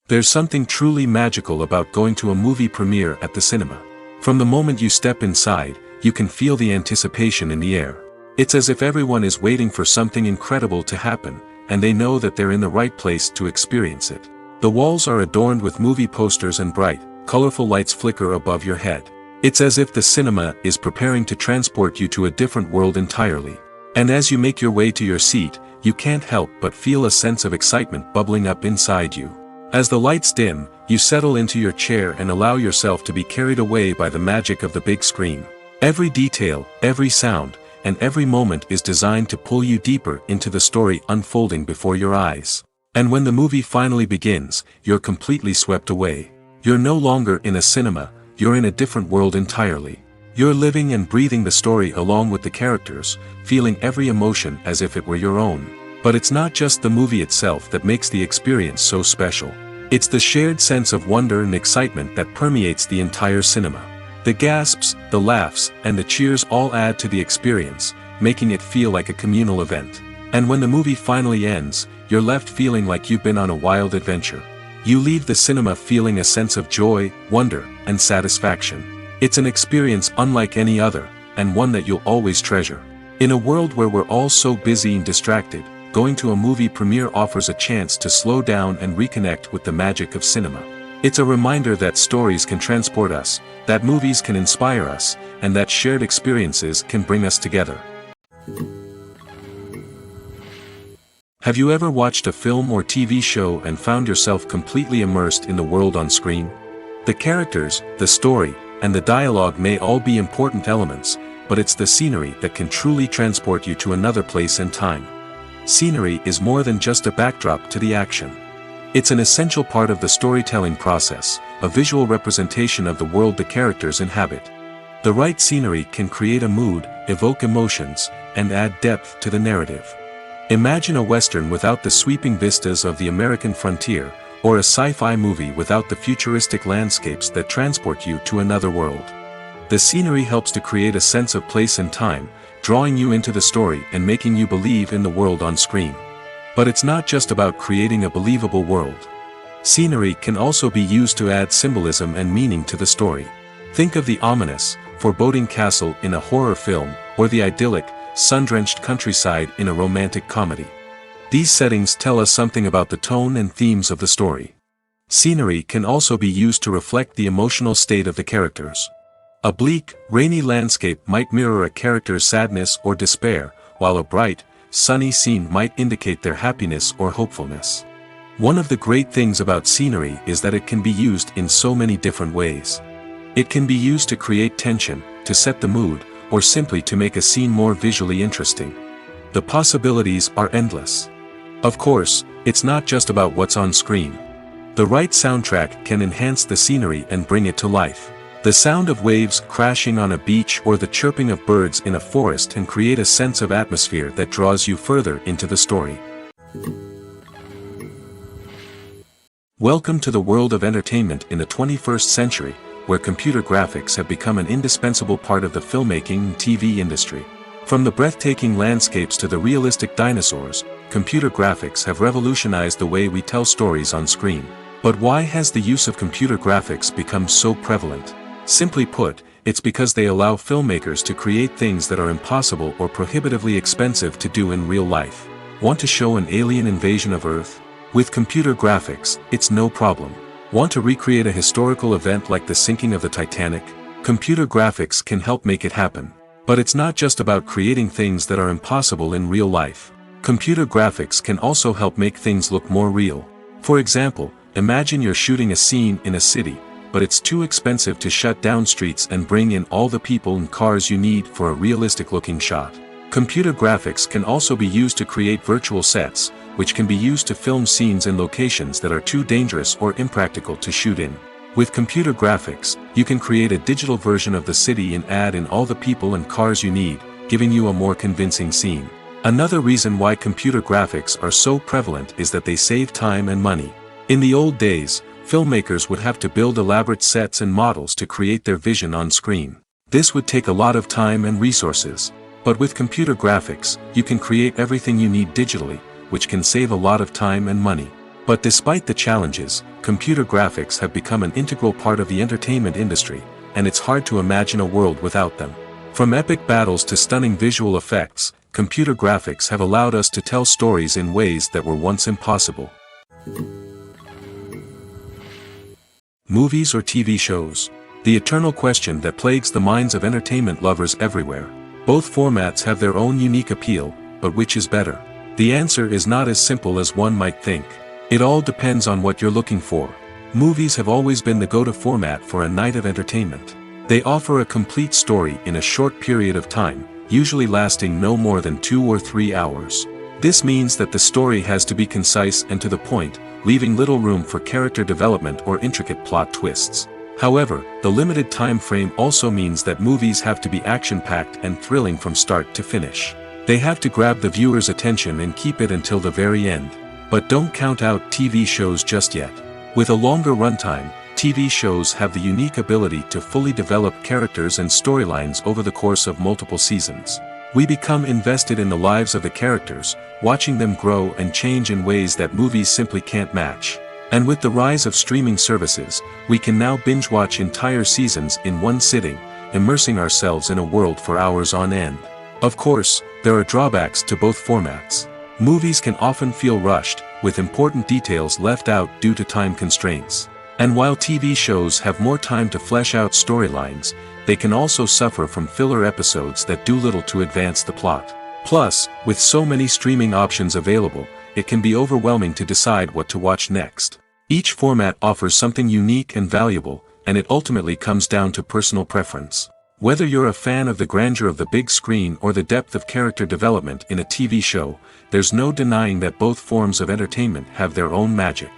There's something truly magical about going to a movie premiere at the cinema. From the moment you step inside, you can feel the anticipation in the air. It's as if everyone is waiting for something incredible to happen, and they know that they're in the right place to experience it. The walls are adorned with movie posters and bright, colorful lights flicker above your head. It's as if the cinema is preparing to transport you to a different world entirely. And as you make your way to your seat, you can't help but feel a sense of excitement bubbling up inside you. As the lights dim, you settle into your chair and allow yourself to be carried away by the magic of the big screen. Every detail, every sound, and every moment is designed to pull you deeper into the story unfolding before your eyes. And when the movie finally begins, you're completely swept away. You're no longer in a cinema, you're in a different world entirely. You're living and breathing the story along with the characters, feeling every emotion as if it were your own. But it's not just the movie itself that makes the experience so special. It's the shared sense of wonder and excitement that permeates the entire cinema. The gasps, the laughs, and the cheers all add to the experience, making it feel like a communal event. And when the movie finally ends, you're left feeling like you've been on a wild adventure. You leave the cinema feeling a sense of joy, wonder, and satisfaction. It's an experience unlike any other, and one that you'll always treasure. In a world where we're all so busy and distracted, going to a movie premiere offers a chance to slow down and reconnect with the magic of cinema. It's a reminder that stories can transport us, that movies can inspire us, and that shared experiences can bring us together. Have you ever watched a film or TV show and found yourself completely immersed in the world on screen? The characters, the story, and the dialogue may all be important elements, but it's the scenery that can truly transport you to another place and time. Scenery is more than just a backdrop to the action. It's an essential part of the storytelling process, a visual representation of the world the characters inhabit. The right scenery can create a mood, evoke emotions, and add depth to the narrative. Imagine a Western without the sweeping vistas of the American frontier, or a sci-fi movie without the futuristic landscapes that transport you to another world. The scenery helps to create a sense of place and time, drawing you into the story and making you believe in the world on screen. But it's not just about creating a believable world. Scenery can also be used to add symbolism and meaning to the story. Think of the ominous, foreboding castle in a horror film, or the idyllic, sun-drenched countryside in a romantic comedy. These settings tell us something about the tone and themes of the story. Scenery can also be used to reflect the emotional state of the characters. A bleak, rainy landscape might mirror a character's sadness or despair, while a bright, sunny scene might indicate their happiness or hopefulness. One of the great things about scenery is that it can be used in so many different ways. It can be used to create tension, to set the mood, or simply to make a scene more visually interesting. The possibilities are endless. Of course, it's not just about what's on screen. The right soundtrack can enhance the scenery and bring it to life. The sound of waves crashing on a beach or the chirping of birds in a forest can create a sense of atmosphere that draws you further into the story. Welcome to the world of entertainment in the 21st century, where computer graphics have become an indispensable part of the filmmaking and TV industry. From the breathtaking landscapes to the realistic dinosaurs, computer graphics have revolutionized the way we tell stories on screen. But why has the use of computer graphics become so prevalent? Simply put, it's because they allow filmmakers to create things that are impossible or prohibitively expensive to do in real life. Want to show an alien invasion of Earth? With computer graphics, it's no problem. Want to recreate a historical event like the sinking of the Titanic? Computer graphics can help make it happen. But it's not just about creating things that are impossible in real life. Computer graphics can also help make things look more real. For example, imagine you're shooting a scene in a city, but it's too expensive to shut down streets and bring in all the people and cars you need for a realistic-looking shot. Computer graphics can also be used to create virtual sets, which can be used to film scenes in locations that are too dangerous or impractical to shoot in. With computer graphics, you can create a digital version of the city and add in all the people and cars you need, giving you a more convincing scene. Another reason why computer graphics are so prevalent is that they save time and money. In the old days, filmmakers would have to build elaborate sets and models to create their vision on screen. This would take a lot of time and resources. But with computer graphics, you can create everything you need digitally, which can save a lot of time and money. But despite the challenges, computer graphics have become an integral part of the entertainment industry, and it's hard to imagine a world without them. From epic battles to stunning visual effects, computer graphics have allowed us to tell stories in ways that were once impossible. Movies or TV shows? The eternal question that plagues the minds of entertainment lovers everywhere. Both formats have their own unique appeal, but which is better? The answer is not as simple as one might think. It all depends on what you're looking for. Movies have always been the go-to format for a night of entertainment. They offer a complete story in a short period of time, usually lasting no more than 2 or 3 hours. This means that the story has to be concise and to the point, leaving little room for character development or intricate plot twists. However, the limited time frame also means that movies have to be action-packed and thrilling from start to finish. They have to grab the viewer's attention and keep it until the very end. But don't count out TV shows just yet. With a longer runtime, TV shows have the unique ability to fully develop characters and storylines over the course of multiple seasons. We become invested in the lives of the characters, watching them grow and change in ways that movies simply can't match. And with the rise of streaming services, we can now binge-watch entire seasons in one sitting, immersing ourselves in a world for hours on end. Of course, there are drawbacks to both formats. Movies can often feel rushed, with important details left out due to time constraints. And while TV shows have more time to flesh out storylines, they can also suffer from filler episodes that do little to advance the plot. Plus, with so many streaming options available, it can be overwhelming to decide what to watch next. Each format offers something unique and valuable, and it ultimately comes down to personal preference. Whether you're a fan of the grandeur of the big screen or the depth of character development in a TV show, there's no denying that both forms of entertainment have their own magic.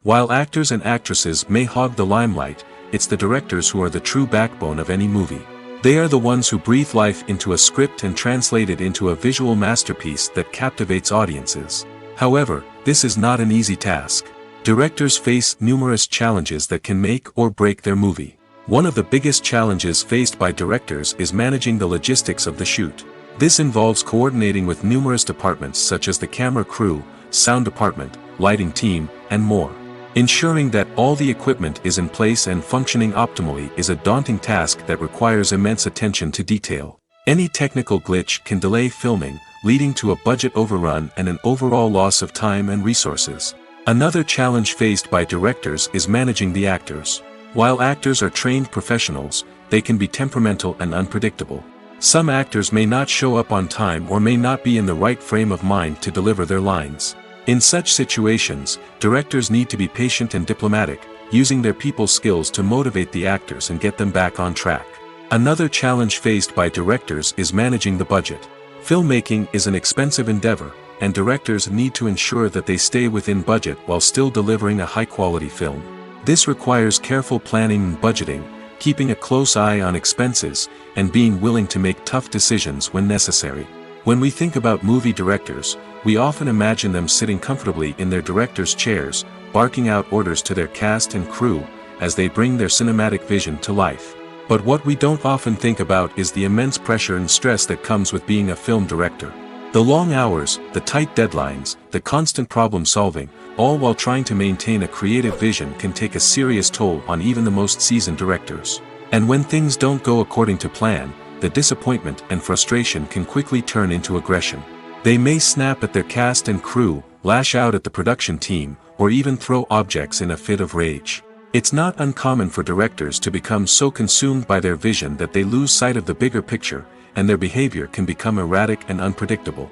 While actors and actresses may hog the limelight, it's the directors who are the true backbone of any movie. They are the ones who breathe life into a script and translate it into a visual masterpiece that captivates audiences. However, this is not an easy task. Directors face numerous challenges that can make or break their movie. One of the biggest challenges faced by directors is managing the logistics of the shoot. This involves coordinating with numerous departments such as the camera crew, sound department, lighting team, and more. Ensuring that all the equipment is in place and functioning optimally is a daunting task that requires immense attention to detail. Any technical glitch can delay filming, leading to a budget overrun and an overall loss of time and resources. Another challenge faced by directors is managing the actors. While actors are trained professionals, they can be temperamental and unpredictable. Some actors may not show up on time or may not be in the right frame of mind to deliver their lines. In such situations, directors need to be patient and diplomatic, using their people skills to motivate the actors and get them back on track. Another challenge faced by directors is managing the budget. Filmmaking is an expensive endeavor, and directors need to ensure that they stay within budget while still delivering a high-quality film. This requires careful planning and budgeting, keeping a close eye on expenses, and being willing to make tough decisions when necessary. When we think about movie directors, we often imagine them sitting comfortably in their director's chairs, barking out orders to their cast and crew, as they bring their cinematic vision to life. But what we don't often think about is the immense pressure and stress that comes with being a film director. The long hours, the tight deadlines, the constant problem solving, all while trying to maintain a creative vision can take a serious toll on even the most seasoned directors. And when things don't go according to plan, the disappointment and frustration can quickly turn into aggression. They may snap at their cast and crew, lash out at the production team, or even throw objects in a fit of rage. It's not uncommon for directors to become so consumed by their vision that they lose sight of the bigger picture, and their behavior can become erratic and unpredictable.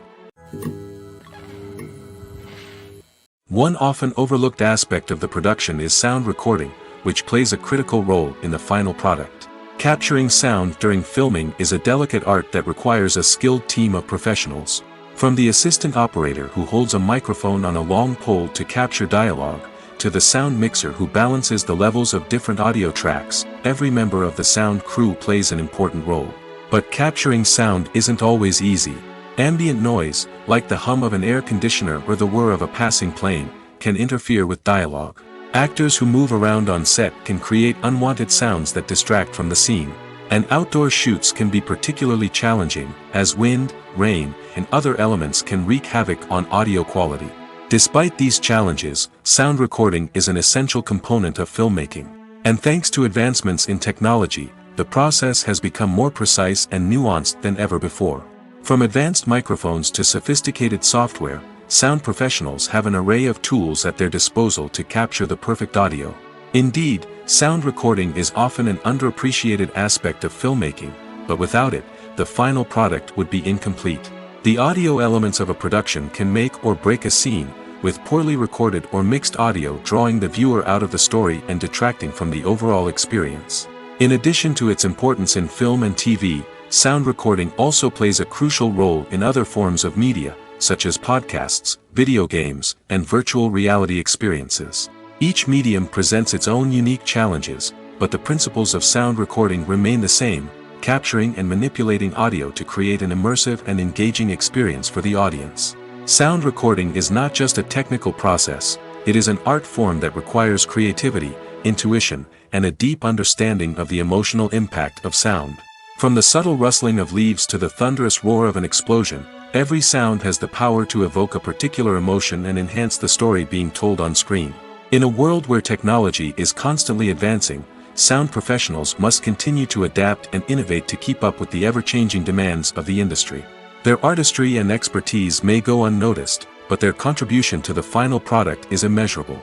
One often overlooked aspect of the production is sound recording, which plays a critical role in the final product. Capturing sound during filming is a delicate art that requires a skilled team of professionals. From the assistant operator who holds a microphone on a long pole to capture dialogue, to the sound mixer who balances the levels of different audio tracks, every member of the sound crew plays an important role. But capturing sound isn't always easy. Ambient noise, like the hum of an air conditioner or the whir of a passing plane, can interfere with dialogue. Actors who move around on set can create unwanted sounds that distract from the scene. And outdoor shoots can be particularly challenging, as wind, rain, and other elements can wreak havoc on audio quality. Despite these challenges, sound recording is an essential component of filmmaking. And thanks to advancements in technology, the process has become more precise and nuanced than ever before. From advanced microphones to sophisticated software, sound professionals have an array of tools at their disposal to capture the perfect audio. Indeed, sound recording is often an underappreciated aspect of filmmaking, but without it, the final product would be incomplete. The audio elements of a production can make or break a scene, with poorly recorded or mixed audio drawing the viewer out of the story and detracting from the overall experience. In addition to its importance in film and TV, sound recording also plays a crucial role in other forms of media, such as podcasts, video games, and virtual reality experiences. Each medium presents its own unique challenges, but the principles of sound recording remain the same, capturing and manipulating audio to create an immersive and engaging experience for the audience. Sound recording is not just a technical process, it is an art form that requires creativity, intuition, and a deep understanding of the emotional impact of sound. From the subtle rustling of leaves to the thunderous roar of an explosion, every sound has the power to evoke a particular emotion and enhance the story being told on screen. In a world where technology is constantly advancing, sound professionals must continue to adapt and innovate to keep up with the ever-changing demands of the industry. Their artistry and expertise may go unnoticed, but their contribution to the final product is immeasurable.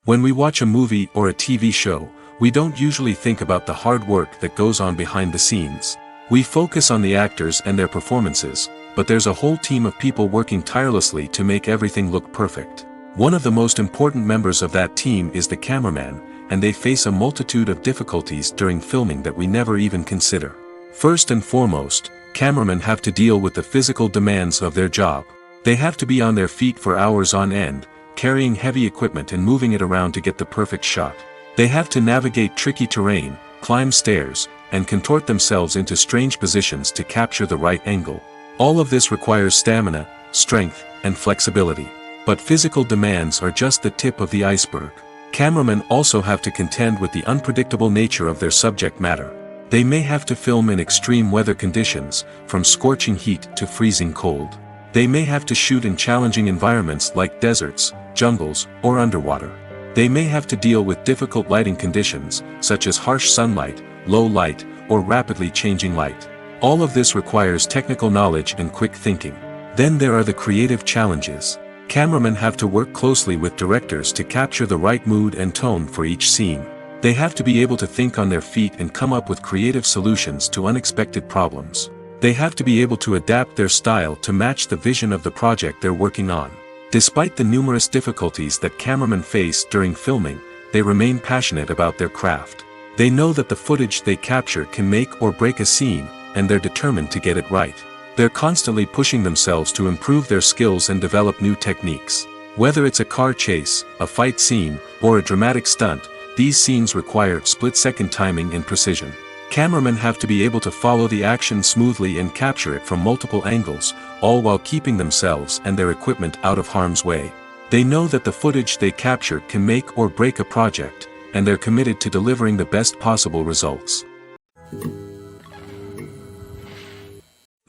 When we watch a movie or a TV show, we don't usually think about the hard work that goes on behind the scenes. We focus on the actors and their performances, but there's a whole team of people working tirelessly to make everything look perfect. One of the most important members of that team is the cameraman, and they face a multitude of difficulties during filming that we never even consider. First and foremost, cameramen have to deal with the physical demands of their job. They have to be on their feet for hours on end, carrying heavy equipment and moving it around to get the perfect shot. They have to navigate tricky terrain, climb stairs, and contort themselves into strange positions to capture the right angle. All of this requires stamina, strength, and flexibility. But physical demands are just the tip of the iceberg. Cameramen also have to contend with the unpredictable nature of their subject matter. They may have to film in extreme weather conditions, from scorching heat to freezing cold. They may have to shoot in challenging environments like deserts, jungles, or underwater. They may have to deal with difficult lighting conditions, such as harsh sunlight, low light, or rapidly changing light. All of this requires technical knowledge and quick thinking. Then there are the creative challenges. Cameramen have to work closely with directors to capture the right mood and tone for each scene. They have to be able to think on their feet and come up with creative solutions to unexpected problems. They have to be able to adapt their style to match the vision of the project they're working on. Despite the numerous difficulties that cameramen face during filming, they remain passionate about their craft. They know that the footage they capture can make or break a scene, and they're determined to get it right. They're constantly pushing themselves to improve their skills and develop new techniques. Whether it's a car chase, a fight scene, or a dramatic stunt, these scenes require split-second timing and precision. Cameramen have to be able to follow the action smoothly and capture it from multiple angles, all while keeping themselves and their equipment out of harm's way. They know that the footage they capture can make or break a project, and they're committed to delivering the best possible results.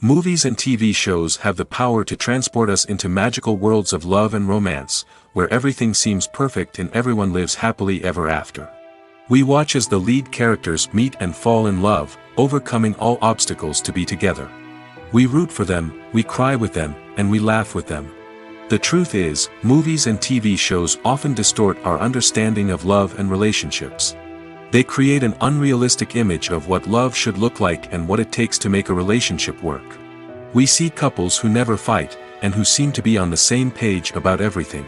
Movies and TV shows have the power to transport us into magical worlds of love and romance, where everything seems perfect and everyone lives happily ever after. We watch as the lead characters meet and fall in love, overcoming all obstacles to be together. We root for them, we cry with them, and we laugh with them. The truth is, movies and TV shows often distort our understanding of love and relationships. They create an unrealistic image of what love should look like and what it takes to make a relationship work. We see couples who never fight, and who seem to be on the same page about everything.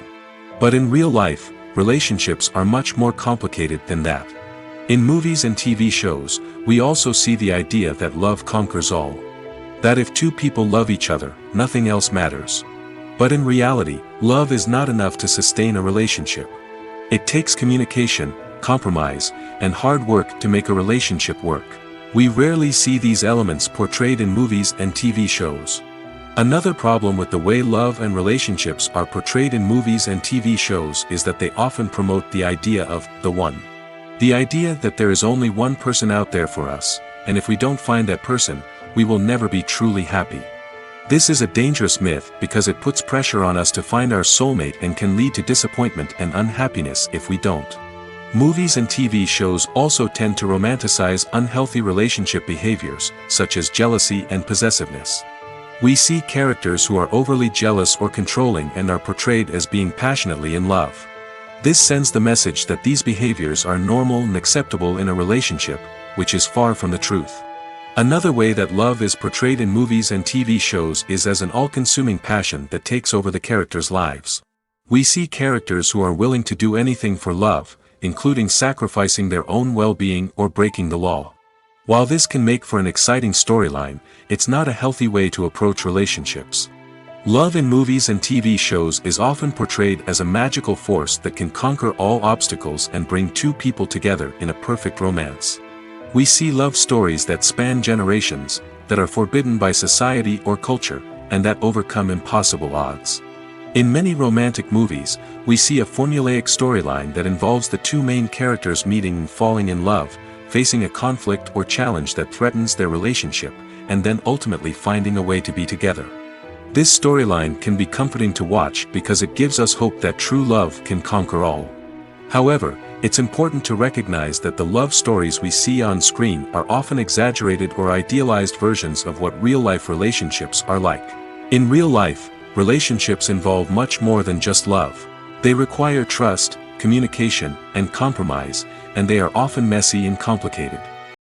But in real life, relationships are much more complicated than that. In movies and TV shows, we also see the idea that love conquers all. That if two people love each other, nothing else matters. But in reality, love is not enough to sustain a relationship. It takes communication, compromise, and hard work to make a relationship work. We rarely see these elements portrayed in movies and TV shows. Another problem with the way love and relationships are portrayed in movies and TV shows is that they often promote the idea of the one. The idea that there is only one person out there for us, and if we don't find that person, we will never be truly happy. This is a dangerous myth because it puts pressure on us to find our soulmate and can lead to disappointment and unhappiness if we don't. Movies and TV shows also tend to romanticize unhealthy relationship behaviors, such as jealousy and possessiveness. We see characters who are overly jealous or controlling and are portrayed as being passionately in love. This sends the message that these behaviors are normal and acceptable in a relationship, which is far from the truth. Another way that love is portrayed in movies and TV shows is as an all-consuming passion that takes over the characters' lives. We see characters who are willing to do anything for love, including sacrificing their own well-being or breaking the law. While this can make for an exciting storyline, it's not a healthy way to approach relationships. Love in movies and TV shows is often portrayed as a magical force that can conquer all obstacles and bring two people together in a perfect romance. We see love stories that span generations, that are forbidden by society or culture, and that overcome impossible odds. In many romantic movies, we see a formulaic storyline that involves the two main characters meeting and falling in love, facing a conflict or challenge that threatens their relationship, and then ultimately finding a way to be together. This storyline can be comforting to watch because it gives us hope that true love can conquer all. However, it's important to recognize that the love stories we see on screen are often exaggerated or idealized versions of what real-life relationships are like. In real life, relationships involve much more than just love. They require trust, communication, and compromise, and they are often messy and complicated.